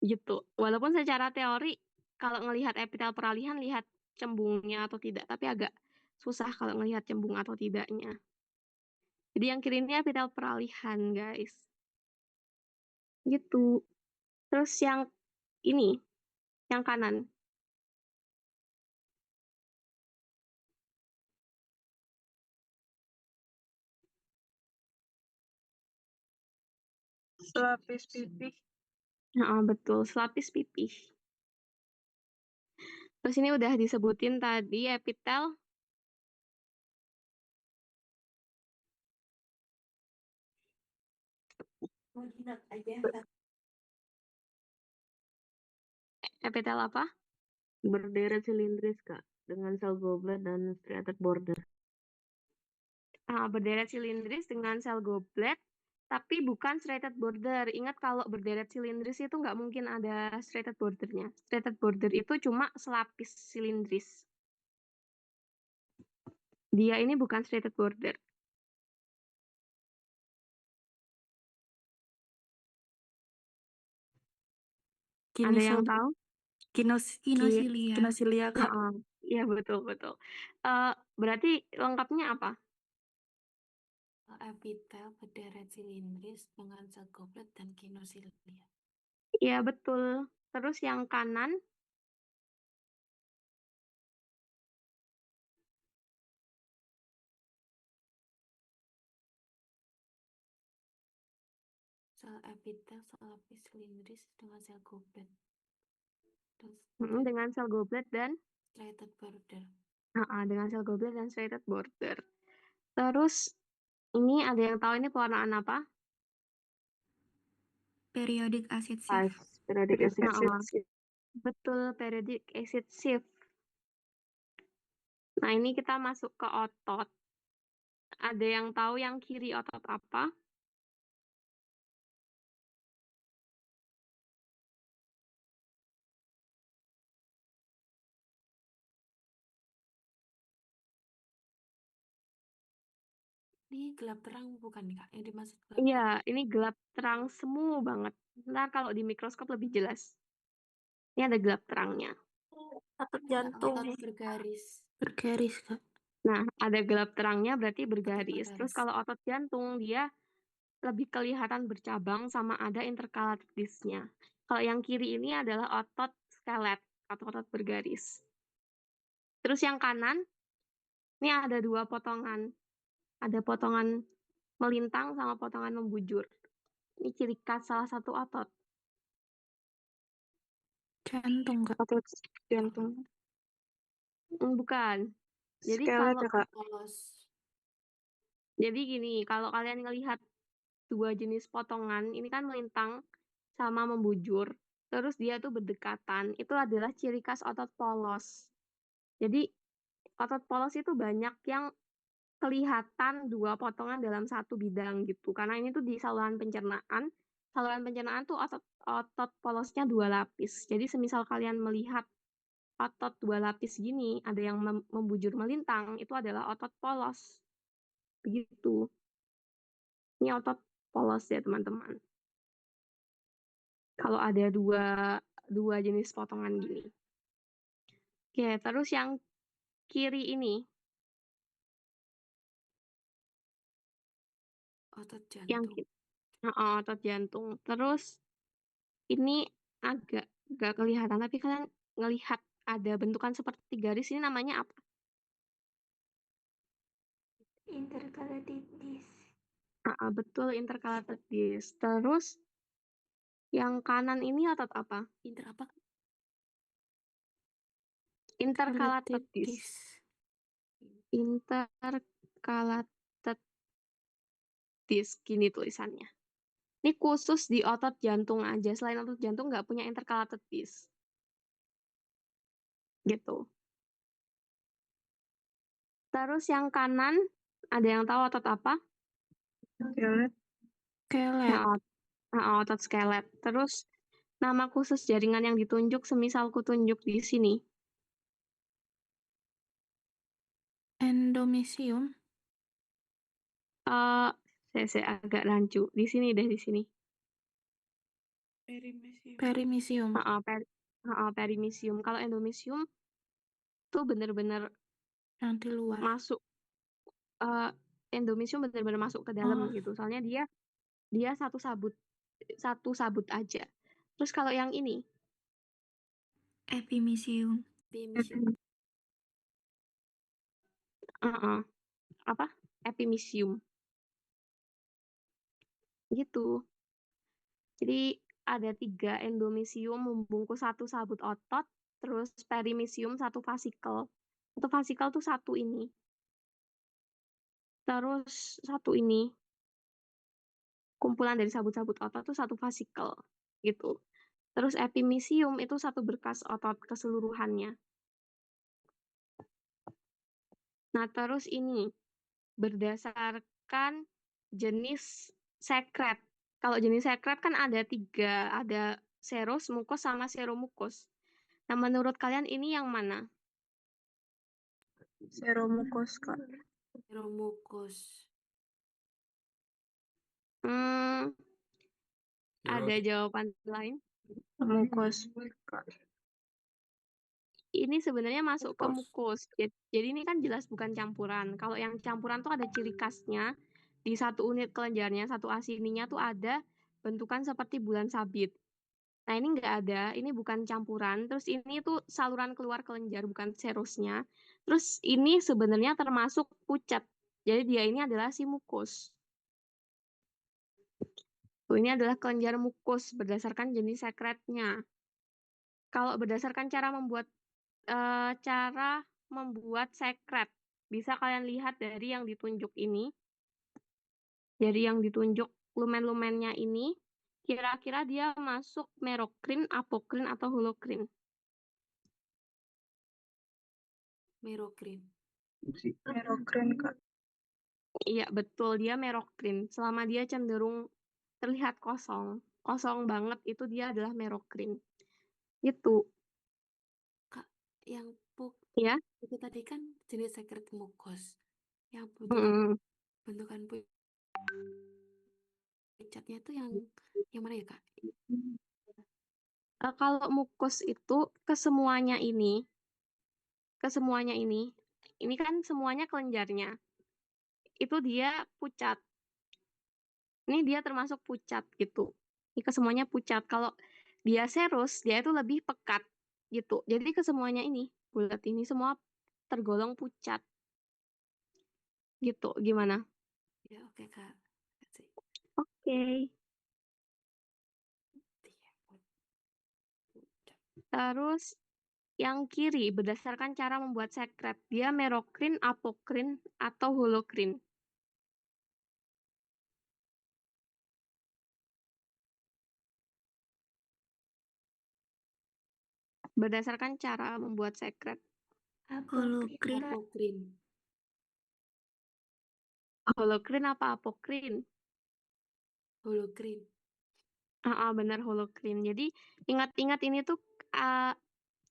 gitu. Walaupun secara teori, kalau ngelihat epitel peralihan, lihat cembungnya atau tidak, tapi agak susah kalau ngelihat cembung atau tidaknya. Jadi yang kiri ini epitel peralihan, guys. Gitu. Terus yang ini, yang kanan. Selapis pipih. Nah, betul, selapis pipih. Terus ini udah disebutin tadi epitel. Epitel apa? Berderet silindris, Kak, dengan sel goblet dan striated border. Berderet silindris dengan sel goblet, tapi bukan straighted border. Ingat kalau berderet silindris itu nggak mungkin ada straighted bordernya. Straighted border itu cuma selapis silindris. Dia ini bukan straighted border. Ada yang tahu? Kinosilia. Kinosilia, Kak. Iya, betul-betul. Berarti lengkapnya apa? Epitel berderet silindris dengan sel goblet dan kinosilia. Iya, betul. Terus yang kanan, Sel epitel selapis silindris dengan sel goblet. Terus dengan sel goblet dan striated border. dengan sel goblet dan striated border. Terus ini ada yang tahu ini pewarnaan apa? Periodic acid Pas sieve. periodic acid. Betul, periodic acid sieve. Nah, ini kita masuk ke otot. Ada yang tahu yang kiri otot apa? Ini gelap terang bukan Kak? Yang dimaksud gelap Iya, terang. ini gelap terang semu banget. Ntar kalau di mikroskop lebih jelas. Ini ada gelap terangnya. Otot Ada jantung. otot bergaris. Bergaris, Kak. Nah, ada gelap terangnya berarti Otot bergaris. Terus bergaris. kalau otot jantung dia lebih kelihatan bercabang sama ada intercalated disc-nya. Kalau yang kiri ini adalah otot skelet atau otot bergaris. Terus yang kanan, ini ada dua potongan. Ada potongan melintang sama potongan membujur. Ini ciri khas salah satu otot. Jantung, Kak. Otot jantung. Bukan. Jadi Skelet kalau ya, Kak. Polos. jadi gini, kalau kalian ngelihat dua jenis potongan, ini kan melintang sama membujur. Terus dia tuh berdekatan. Itu adalah ciri khas otot polos. Jadi otot polos itu banyak yang kelihatan dua potongan dalam satu bidang gitu. Karena ini tuh di saluran pencernaan. Saluran pencernaan tuh otot polosnya dua lapis. Jadi semisal kalian melihat otot dua lapis gini, ada yang membujur melintang, itu adalah otot polos. Begitu. Ini otot polos ya teman-teman. Kalau ada dua jenis potongan gini. Oke, terus yang kiri ini, Otot yang jantung. otot jantung. Terus ini agak nggak kelihatan, tapi kalian ngelihat ada bentukan seperti garis, ini namanya apa? Intercalated disc. Betul, intercalated disc. Terus yang kanan ini otot apa? Inter apa? Intercalated disc. Intercalated disc, gini tulisannya. Ini khusus di otot jantung aja. Selain otot jantung nggak punya intercalated disc. Gitu. Terus yang kanan, ada yang tahu otot apa? Skelet. Skelet. Otot skelet. Terus nama khusus jaringan yang ditunjuk, semisal kutunjuk di sini. Endomysium. Saya agak rancu. Di sini deh, di sini. Perimysium. Perimysium. Kalau endomysium tuh bener-bener Yang di luar. masuk. Endomysium bener-bener masuk ke dalam gitu. Soalnya dia satu sabut aja. Terus kalau yang ini, Epimysium. apa? Epimysium. Gitu. Jadi ada 3 endomysium membungkus satu sabut otot, terus perimysium satu vasikel. Satu vasikel tuh satu ini. Terus satu ini. Kumpulan dari sabut-sabut otot tuh satu vasikel. Gitu. Terus epimysium itu satu berkas otot keseluruhannya. Nah, terus ini berdasarkan jenis sekret. Kalau jenis sekret kan ada 3, ada serus, mukos, sama seromukos. Nah, menurut kalian ini yang mana? Seromukos, Kak. Romukus. Ada jawaban lain? Mukos, Kak. Ini sebenarnya masuk ke Mukos. mukus. Jadi ini kan jelas bukan campuran. Kalau yang campuran tuh ada ciri khasnya. Di satu unit kelenjarnya, satu asininya tuh ada bentukan seperti bulan sabit. Nah, ini nggak ada. Ini bukan campuran. Terus ini tuh saluran keluar kelenjar, bukan serusnya. Terus ini sebenarnya termasuk pucat. Jadi dia ini adalah si mukus. Tuh, ini adalah kelenjar mukus berdasarkan jenis sekretnya. Kalau berdasarkan cara membuat sekret, bisa kalian lihat dari yang ditunjuk ini. Dari yang ditunjuk lumen-lumennya ini, kira-kira dia masuk merokrin, apokrin, atau holokrin. Merokrin. Merokrin, Kak. Iya, betul. Dia merokrin. Selama dia cenderung terlihat kosong. Kosong banget, itu dia adalah merokrin. Itu. Kak, yang Ya. itu tadi kan jenis sekret mukos. Yang Mm-mm. bentukan pucatnya tuh yang mana ya, Kak? Kalau mukus itu kesemuanya ini kan semuanya kelenjarnya. Itu dia pucat. Ini dia termasuk pucat gitu. Ini kesemuanya pucat. Kalau dia serus, dia itu lebih pekat gitu. Jadi kesemuanya ini, bulat ini semua tergolong pucat. Gitu. Gimana? Ya, oke, Kak. Kasih. Oke. Terus yang kiri berdasarkan cara membuat sekret. Dia merokrin, apokrin, atau holokrin. Berdasarkan cara membuat sekret. Holokrin. Apokrin. Holokrin apa apokrin? Holokrin. Benar holokrin. Jadi ingat-ingat ini tuh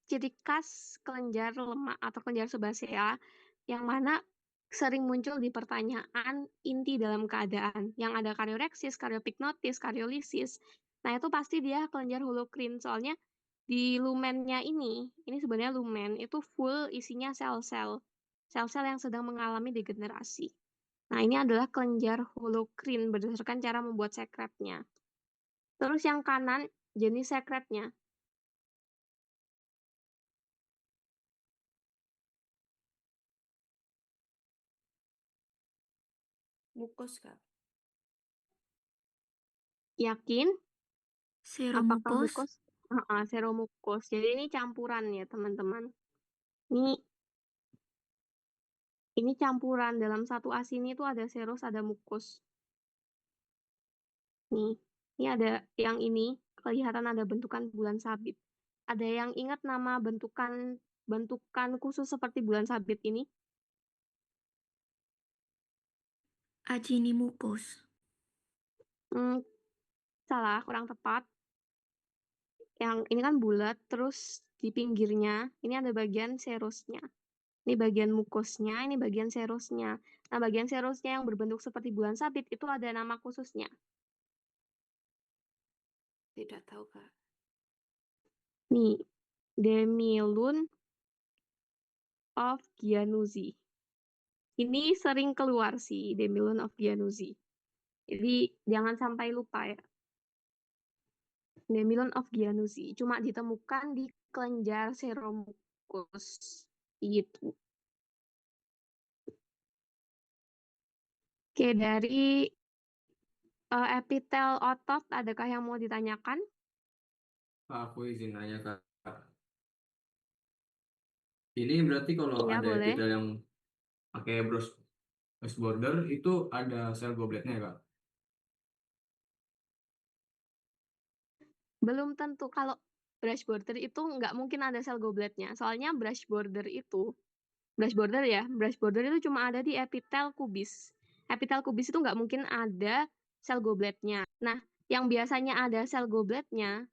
ciri khas kelenjar lemak atau kelenjar sebasea yang mana sering muncul di pertanyaan inti dalam keadaan yang ada karyoreksis, karyopiknotis, karyolisis. Nah, itu pasti dia kelenjar holokrin. Soalnya di lumennya ini sebenarnya lumen itu full isinya sel-sel. Sel-sel yang sedang mengalami degenerasi. Nah, ini adalah kelenjar holokrin berdasarkan cara membuat sekretnya. Terus yang kanan, jenis sekretnya. Mukus, Kak. Yakin? Apakah Seromukus. mukus? Seromukus. Jadi ini campuran ya, teman-teman. Ini campuran. Dalam satu asin itu ada serus, ada mukus. Ini ada yang ini. Kelihatan ada bentukan bulan sabit. Ada yang ingat nama bentukan khusus seperti bulan sabit ini? Ajinimukus. Salah, kurang tepat. Yang ini kan bulat, terus di pinggirnya ini ada bagian serosnya. Ini bagian mukusnya, ini bagian serosnya. Nah, bagian serosnya yang berbentuk seperti bulan sabit itu ada nama khususnya. Tidak tahu, Kak. Nih, Demilun of Giannuzzi. Ini sering keluar sih, Demilun of Giannuzzi. Jadi, jangan sampai lupa ya. Demilun of Giannuzzi. Cuma ditemukan di kelenjar seromukus. Gitu. Oke, dari epitel otot, adakah yang mau ditanyakan? Aku izin nanya, Kak. Ini berarti kalau Iya, ada boleh. epitel yang pakai brush border itu ada sel gobletnya, Kak? Belum tentu. Kalau brush border itu nggak mungkin ada sel gobletnya. Soalnya brush border itu cuma ada di epitel kubis. Epitel kubis itu nggak mungkin ada sel gobletnya. Nah, yang biasanya ada sel gobletnya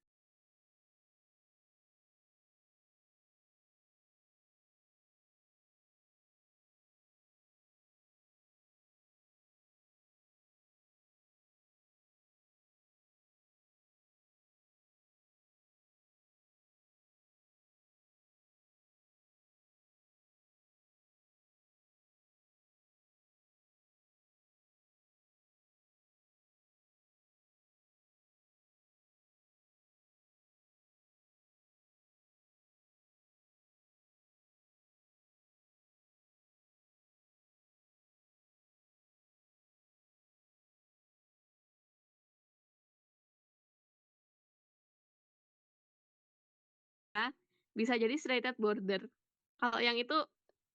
bisa jadi straighted border. Kalau yang itu,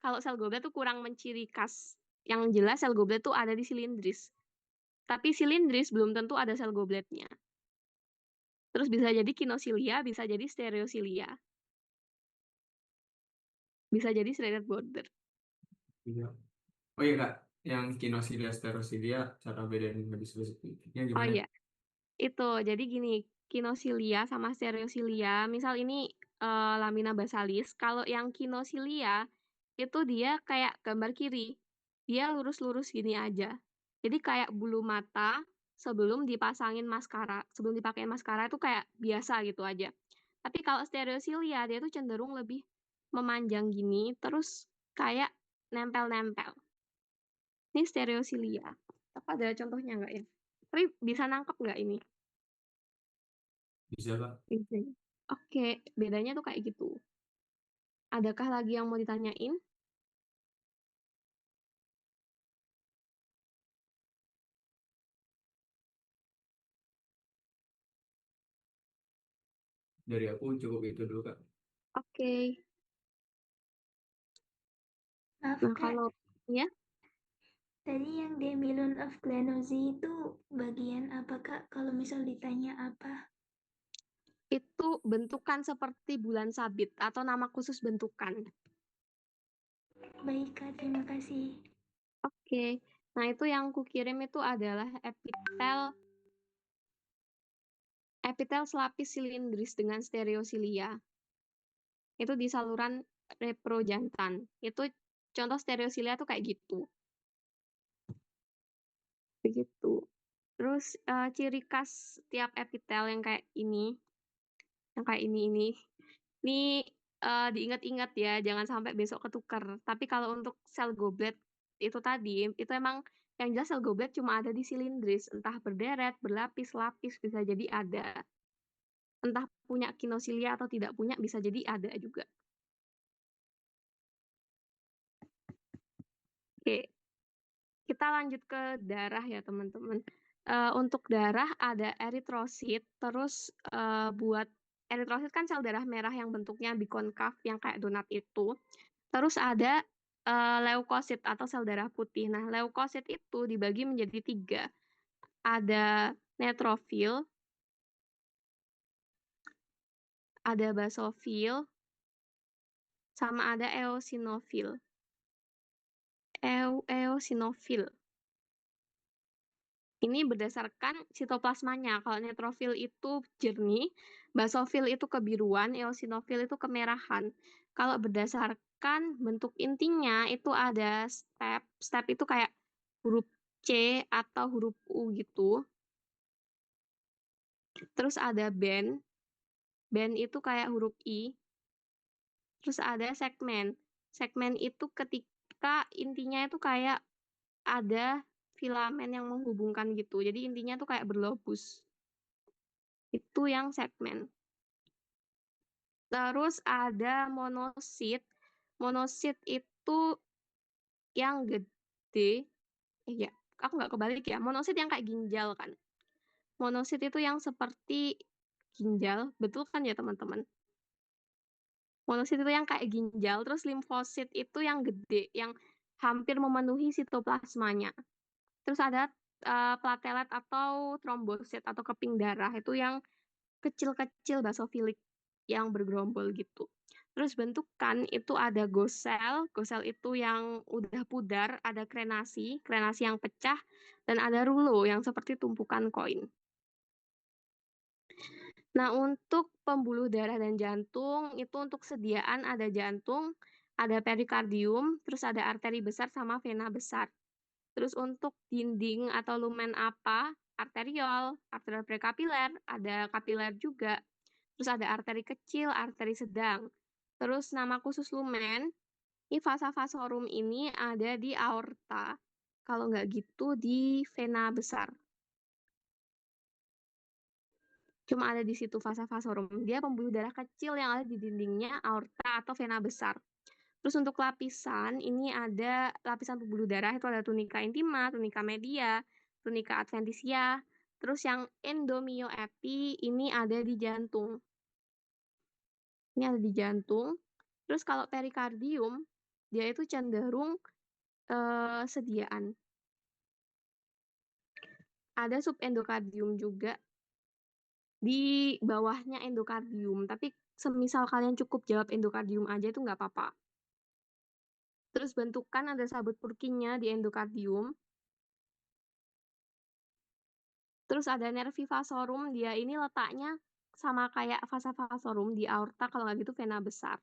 kalau sel goblet tuh kurang menciri khas. Yang jelas sel goblet tuh ada di silindris. Tapi silindris belum tentu ada sel gobletnya. Terus bisa jadi kinosilia, bisa jadi stereosilia. Bisa jadi straighted border. Iya. Oh iya, Kak. Yang kinosilia, sterosilia, cara bedain lebih spesifiknya Oh gimana? iya, itu. Jadi gini, kinosilia sama stereosilia, misal ini lamina basalis, kalau yang kinosilia itu dia kayak gambar kiri. Dia lurus-lurus gini aja. Jadi kayak bulu mata sebelum dipasangin maskara, sebelum dipakai maskara itu kayak biasa gitu aja. Tapi kalau stereosilia dia tuh cenderung lebih memanjang gini, terus kayak nempel-nempel. Ini stereosilia. Apa ada contohnya nggak ya? Tapi bisa nangkep nggak ini? Bisa, Kak. Bisa. Oke, bedanya tuh kayak gitu. Adakah lagi yang mau ditanyain? Dari aku cukup itu dulu, Kak. Oke. Maaf Nah, Kak, kalau ya, tadi yang Demilun of Glenozy itu bagian apa Kak? Kalau misal ditanya apa? itu bentukan seperti bulan sabit atau nama khusus bentukan. Baik Kak, terima kasih. Oke. Nah, itu yang kukirim itu adalah epitel selapis silindris dengan stereosilia. Itu di saluran reprojantan. Itu contoh stereosilia tuh kayak gitu. Begitu. Terus ciri khas tiap epitel yang kayak ini, ini diingat-ingat ya, jangan sampai besok ketukar. Tapi kalau untuk sel goblet itu tadi, itu emang yang jelas sel goblet cuma ada di silindris, entah berderet, berlapis-lapis bisa jadi ada. Entah punya kinosilia atau tidak punya bisa jadi ada juga. Oke, kita lanjut ke darah ya teman-teman. Untuk darah ada eritrosit, terus buat eritrosit kan sel darah merah yang bentuknya bikonkav yang kayak donat itu. Terus ada leukosit atau sel darah putih. Nah, leukosit itu dibagi menjadi 3. Ada neutrofil, ada basofil, sama ada eosinofil. Eosinofil. Ini berdasarkan sitoplasmanya. Kalau neutrofil itu jernih, basofil itu kebiruan, eosinofil itu kemerahan. Kalau berdasarkan bentuk intinya itu ada step. Step itu kayak huruf C atau huruf U gitu. Terus ada band. Band itu kayak huruf I. Terus ada segmen. Segmen itu ketika intinya itu kayak ada filamen yang menghubungkan gitu. Jadi intinya tuh kayak berlobus. Itu yang segmen. Terus ada monosit. Monosit itu yang gede. Ya, aku nggak kebalik ya. Monosit yang kayak ginjal kan. Monosit itu yang seperti ginjal. Betul kan ya teman-teman? Monosit itu yang kayak ginjal. Terus limfosit itu yang gede. Yang hampir memenuhi sitoplasmanya. Terus ada platelet atau trombosit atau keping darah. Itu yang kecil-kecil basofilik yang bergerombol gitu. Terus bentukan itu ada gosel itu yang udah pudar, ada krenasi yang pecah, dan ada rulo yang seperti tumpukan koin. Nah, untuk pembuluh darah dan jantung, itu untuk sediaan ada jantung, ada perikardium, terus ada arteri besar sama vena besar. Terus untuk dinding atau lumen apa, arteriol prekapiler, ada kapiler juga. Terus ada arteri kecil, arteri sedang. Terus nama khusus lumen, ini vasa vasorum ini ada di aorta. Kalau nggak gitu di vena besar. Cuma ada di situ vasa vasorum. Dia pembuluh darah kecil yang ada di dindingnya aorta atau vena besar. Terus untuk lapisan, ini ada lapisan pembuluh darah, itu ada tunica intima, tunica media, tunica adventitia. Terus yang endomyoepi ini ada di jantung. Ini ada di jantung. Terus kalau perikardium, dia itu cenderung sediaan. Ada subendokardium juga di bawahnya endokardium. Tapi semisal kalian cukup jawab endokardium aja itu nggak apa-apa. Terus bentukan ada sabut Purkinje di endokardium. Terus ada nervi vasorum, dia ini letaknya sama kayak vasa vasorum di aorta, kalau nggak gitu vena besar.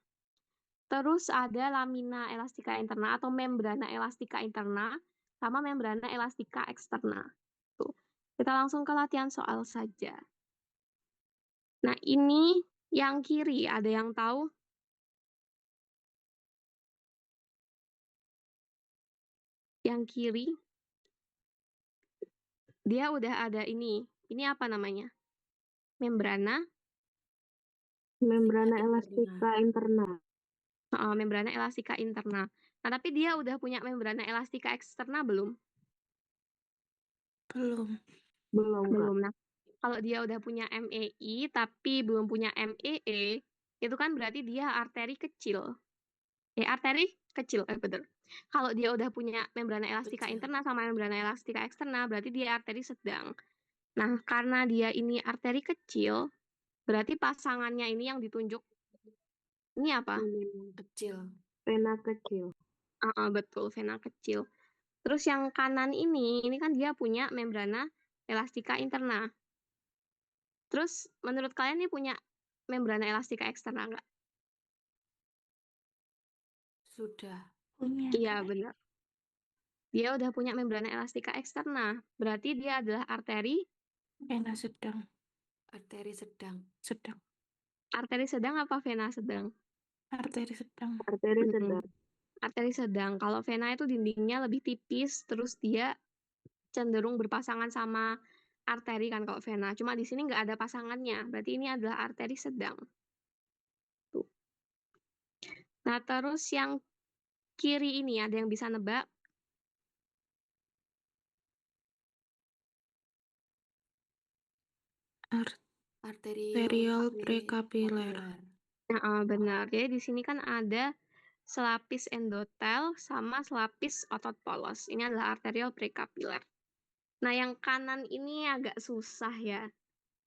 Terus ada lamina elastica interna atau membrana elastica interna. sama membrana elastika eksterna. Tuh. Kita langsung ke latihan soal saja. Nah, ini yang kiri, ada yang tahu? Yang kiri, dia udah ada ini. Ini apa namanya? Membrana Membrana Interna. elastika interna. membrana elastika interna. Nah, tapi dia udah punya membrana elastika eksterna belum? Belum. Belum, Kak. Belum. Nah, kalau dia udah punya MEI tapi belum punya MEE, itu kan berarti dia arteri kecil. Arteri kecil, betul. Kalau dia udah punya membrana elastika Kecil. interna sama membrana elastika eksterna, berarti dia arteri sedang. Nah, karena dia ini arteri kecil, berarti pasangannya ini yang ditunjuk. Ini apa? Kecil. Vena kecil. Betul, vena kecil. Terus yang kanan ini kan dia punya membrana elastika interna. Terus menurut kalian ini punya membrana elastika eksterna nggak? Sudah. Punya, Iya, Kak. benar. Dia udah punya membrana elastika eksterna. Berarti dia adalah arteri. Vena sedang. Arteri sedang. Sedang. Arteri sedang apa vena sedang? Arteri sedang. Arteri Mm-mm. sedang. Arteri sedang. Kalau vena itu dindingnya lebih tipis, terus dia cenderung berpasangan sama arteri kan kalau vena. Cuma di sini nggak ada pasangannya. Berarti ini adalah arteri sedang. Tuh. Nah, terus yang kiri ini ada yang bisa nebak? Arterial prekapiler. Benar. Jadi di sini kan ada selapis endotel sama selapis otot polos. Ini adalah arterial prekapiler. Nah, yang kanan ini agak susah ya.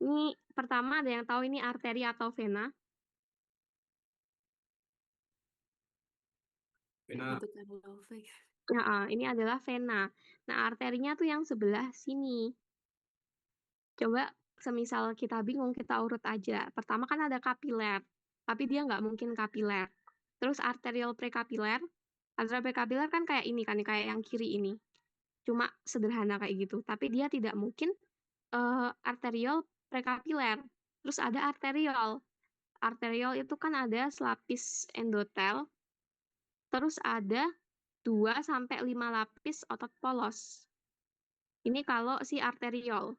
Ini pertama ada yang tahu ini arteri atau vena? Vena. Itu kan love. Ini adalah vena. Nah, arterinya tuh yang sebelah sini. Coba semisal kita bingung, kita urut aja. Pertama kan ada kapiler, tapi dia nggak mungkin kapiler. Terus arterial prekapiler kan kayak ini kan, kayak yang kiri ini. Cuma sederhana kayak gitu. Tapi dia tidak mungkin arterial prekapiler. Terus ada arteriol. Arteriol itu kan ada selapis endotel, terus ada 2 sampai 5 lapis otot polos. Ini kalau si arteriol.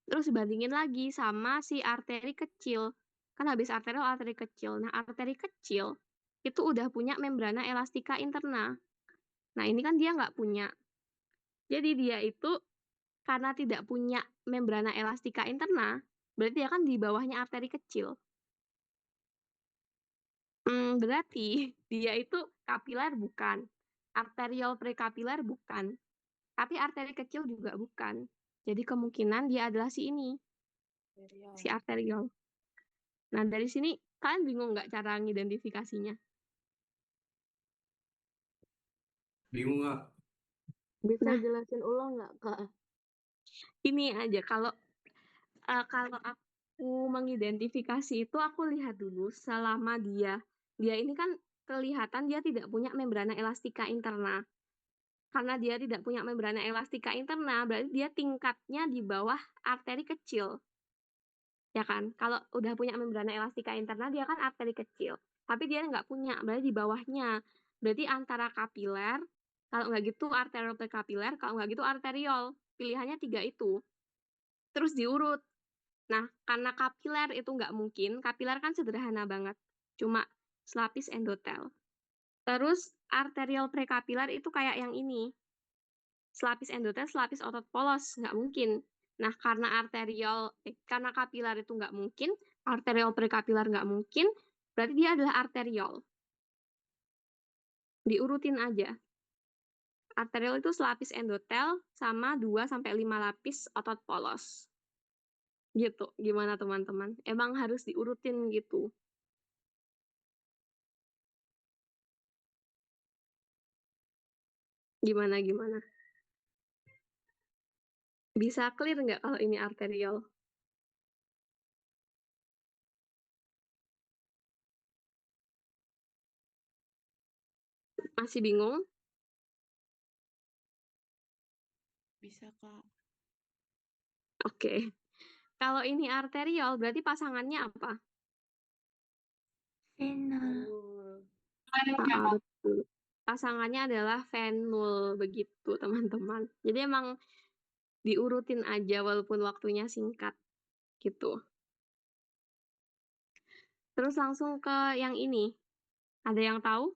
Terus bandingin lagi sama si arteri kecil. Kan habis arteriol, arteri kecil. Nah, arteri kecil itu udah punya membrana elastika interna. Nah, ini kan dia nggak punya. Jadi dia itu karena tidak punya membrana elastika interna, berarti dia kan di bawahnya arteri kecil. Berarti dia itu kapiler bukan, arterial prekapiler bukan, tapi arteri kecil juga bukan. Jadi kemungkinan dia adalah si ini, si arterial. Nah, dari sini kalian bingung nggak cara ngidentifikasinya? Bingung nggak? Bisa Nah. jelasin ulang nggak, Kak? Ini aja, kalau aku mengidentifikasi itu aku lihat dulu selama dia ini kan kelihatan dia tidak punya membrana elastika interna. Karena dia tidak punya membrana elastika interna, berarti dia tingkatnya di bawah arteri kecil. Ya kan? Kalau udah punya membrana elastika interna, dia kan arteri kecil. Tapi dia nggak punya, berarti di bawahnya. Berarti antara kapiler, kalau nggak gitu arterial prekapiler, kalau nggak gitu arteriol. Pilihannya 3 itu. Terus diurut. Nah, karena kapiler itu nggak mungkin, kapiler kan sederhana banget. Cuma selapis endotel. Terus arterial prekapiler itu kayak yang ini. Selapis endotel, selapis otot polos, nggak mungkin. Nah, karena kapiler itu nggak mungkin, arterial prekapiler nggak mungkin, berarti dia adalah arteriol. Diurutin aja. Arteriol itu selapis endotel sama 2-5 lapis otot polos. Gitu. Gimana teman-teman? Emang harus diurutin gitu. Gimana? Bisa clear nggak kalau ini arteriol? Masih bingung? Bisa, Kak. Oke. Kalau ini arteriol, berarti pasangannya apa? Venal. Betul. Pasangannya adalah venul, begitu teman-teman. Jadi emang diurutin aja walaupun waktunya singkat, gitu. Terus langsung ke yang ini. Ada yang tahu?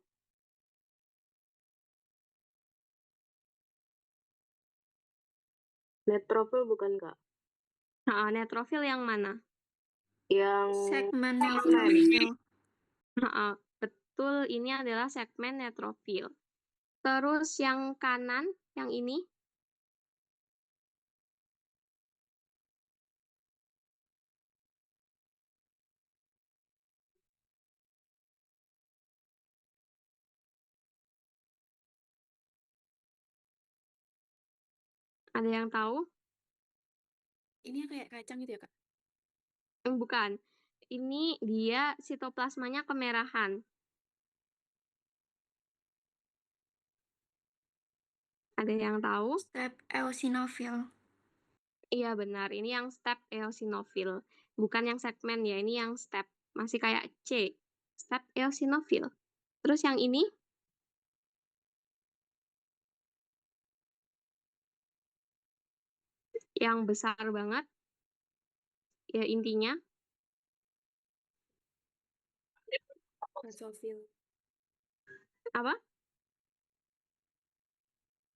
Netrofil bukan Kak? Neutrofil yang mana? Yang Segmen segmen. neutrofil. Betul, ini adalah segmen neutrofil. Terus yang kanan, yang ini, ada yang tahu? Ini kayak kacang gitu ya, Kak? Bukan. Ini dia sitoplasmanya kemerahan. Ada yang tahu? Step eosinofil. Iya benar, ini yang step eosinofil. Bukan yang segmen ya, ini yang step. Masih kayak C. Step eosinofil. Terus yang ini, yang besar banget, ya intinya. Basofil. Apa?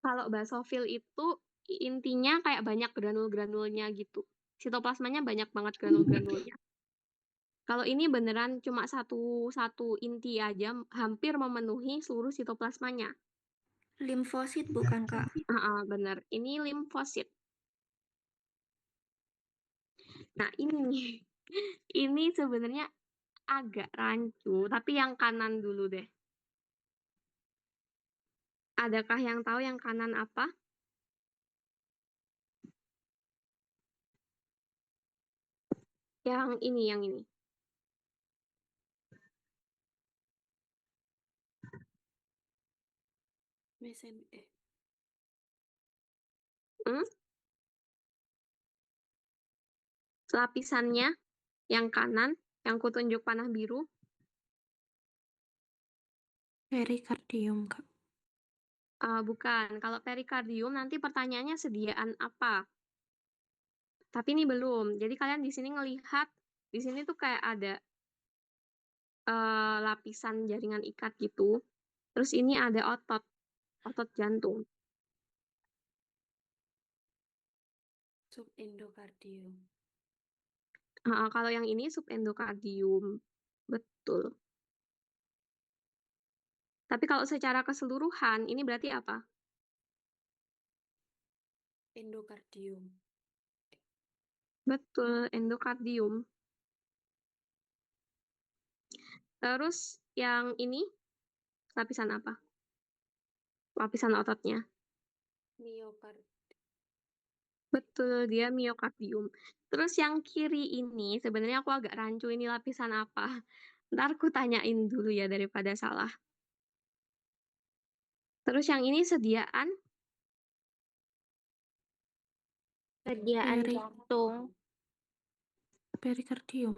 Kalau basofil itu intinya kayak banyak granul-granulnya gitu. Sitoplasmanya banyak banget granul-granulnya. Kalau ini beneran cuma satu inti aja, hampir memenuhi seluruh sitoplasmanya. Limfosit bukan, Kak? Bener. Ini limfosit. Nah, ini nih. Ini sebenarnya agak rancu, tapi yang kanan dulu deh. Adakah yang tahu yang kanan apa? Yang ini, yang ini. Mesen Hmm? Lapisannya yang kanan, yang kutunjuk panah biru. Perikardium, Kak. Bukan. Kalau perikardium nanti pertanyaannya sediaan apa? Tapi ini belum. Jadi kalian di sini ngelihat, di sini tuh kayak ada lapisan jaringan ikat gitu. Terus ini ada otot jantung. subendokardium. Kalau yang ini subendokardium. Betul. Tapi kalau secara keseluruhan, ini berarti apa? Endokardium. Betul, endokardium. Terus yang ini, lapisan apa? Lapisan ototnya. Miokard. Betul, dia miokardium. Terus yang kiri ini, sebenarnya aku agak rancu ini lapisan apa. Ntar aku tanyain dulu ya daripada salah. Terus yang ini sediaan, Sediaan Peri- jantung. Perikardium.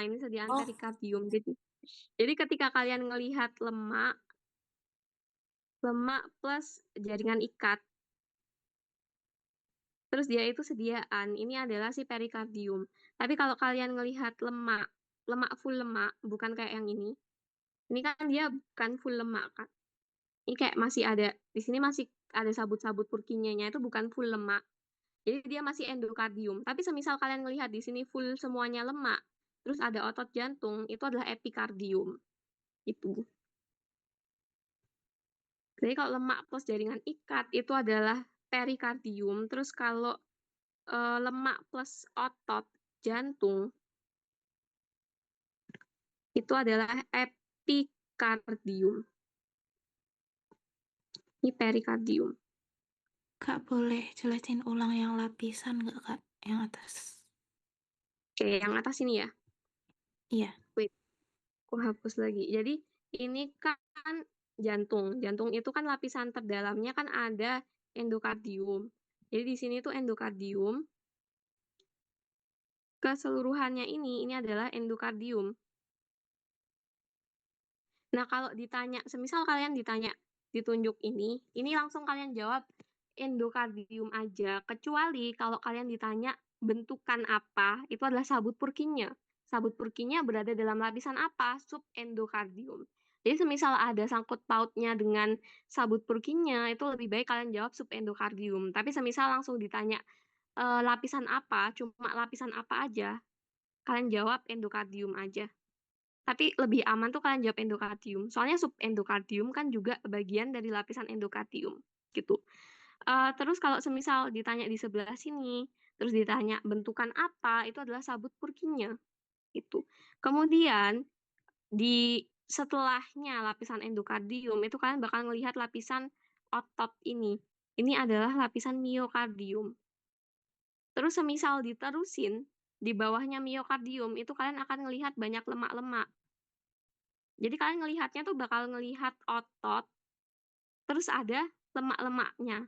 ini sediaan Oh. perikardium. Jadi ketika kalian ngelihat lemak plus jaringan ikat, terus dia itu sediaan, ini adalah si perikardium. Tapi kalau kalian ngelihat lemak full lemak, bukan kayak yang ini kan dia bukan full lemak kan. Ini kayak masih ada, di sini masih ada sabut-sabut Purkinjenya, itu bukan full lemak. Jadi dia masih endokardium. Tapi semisal kalian ngelihat di sini full semuanya lemak, terus ada otot jantung, itu adalah epikardium. Itu. Jadi kalau lemak plus jaringan ikat itu adalah perikardium. Terus kalau lemak plus otot jantung itu adalah epikardium. Ini perikardium. Kak, boleh jelasin ulang yang lapisan nggak, Kak? Yang atas. Oke, yang atas ini ya. Iya. Wait, aku hapus lagi. Jadi ini kan jantung. Jantung itu kan lapisan terdalamnya kan ada endokardium. Jadi di sini tuh endokardium. Keseluruhannya ini adalah endokardium. Nah, kalau ditanya, semisal kalian ditanya ditunjuk ini langsung kalian jawab endokardium aja, kecuali kalau kalian ditanya bentukan apa, itu adalah sabut Purkinje. Sabut Purkinje berada dalam lapisan apa? Subendokardium. Jadi semisal ada sangkut pautnya dengan sabut Purkinje, itu lebih baik kalian jawab subendokardium. Tapi semisal langsung ditanya lapisan apa, cuma lapisan apa aja, kalian jawab endokardium aja. Tapi lebih aman tuh kalian jawab endokardium. Soalnya subendokardium kan juga bagian dari lapisan endokardium gitu. Terus kalau semisal ditanya di sebelah sini, terus ditanya bentukan apa, itu adalah sabut Purkinje gitu. Kemudian di setelahnya lapisan endokardium itu kalian bakal melihat lapisan otot ini. Ini adalah lapisan miokardium. Terus semisal diterusin di bawahnya miokardium itu kalian akan melihat banyak lemak-lemak. Jadi kalian ngelihatnya tuh bakal ngelihat otot, terus ada lemak-lemaknya.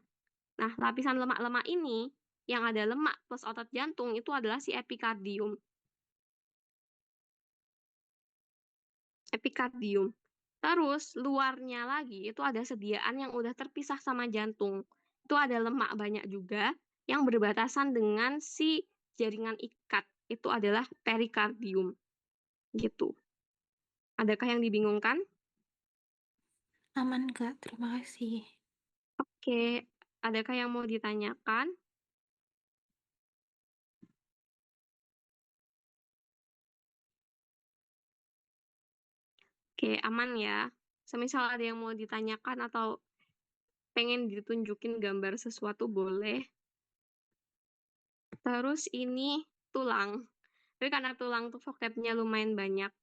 Nah, lapisan lemak-lemak ini, yang ada lemak plus otot jantung, itu adalah si epikardium. Epikardium. Terus, luarnya lagi, itu ada sediaan yang udah terpisah sama jantung. Itu ada lemak banyak juga, yang berbatasan dengan si jaringan ikat. Itu adalah perikardium. Gitu. Adakah yang dibingungkan? Aman, Kak. Terima kasih. Oke, adakah yang mau ditanyakan? Oke, aman ya. Semisal ada yang mau ditanyakan atau pengen ditunjukin gambar sesuatu boleh. Terus ini tulang. Tapi karena tulang tuh vocabnya lumayan banyak,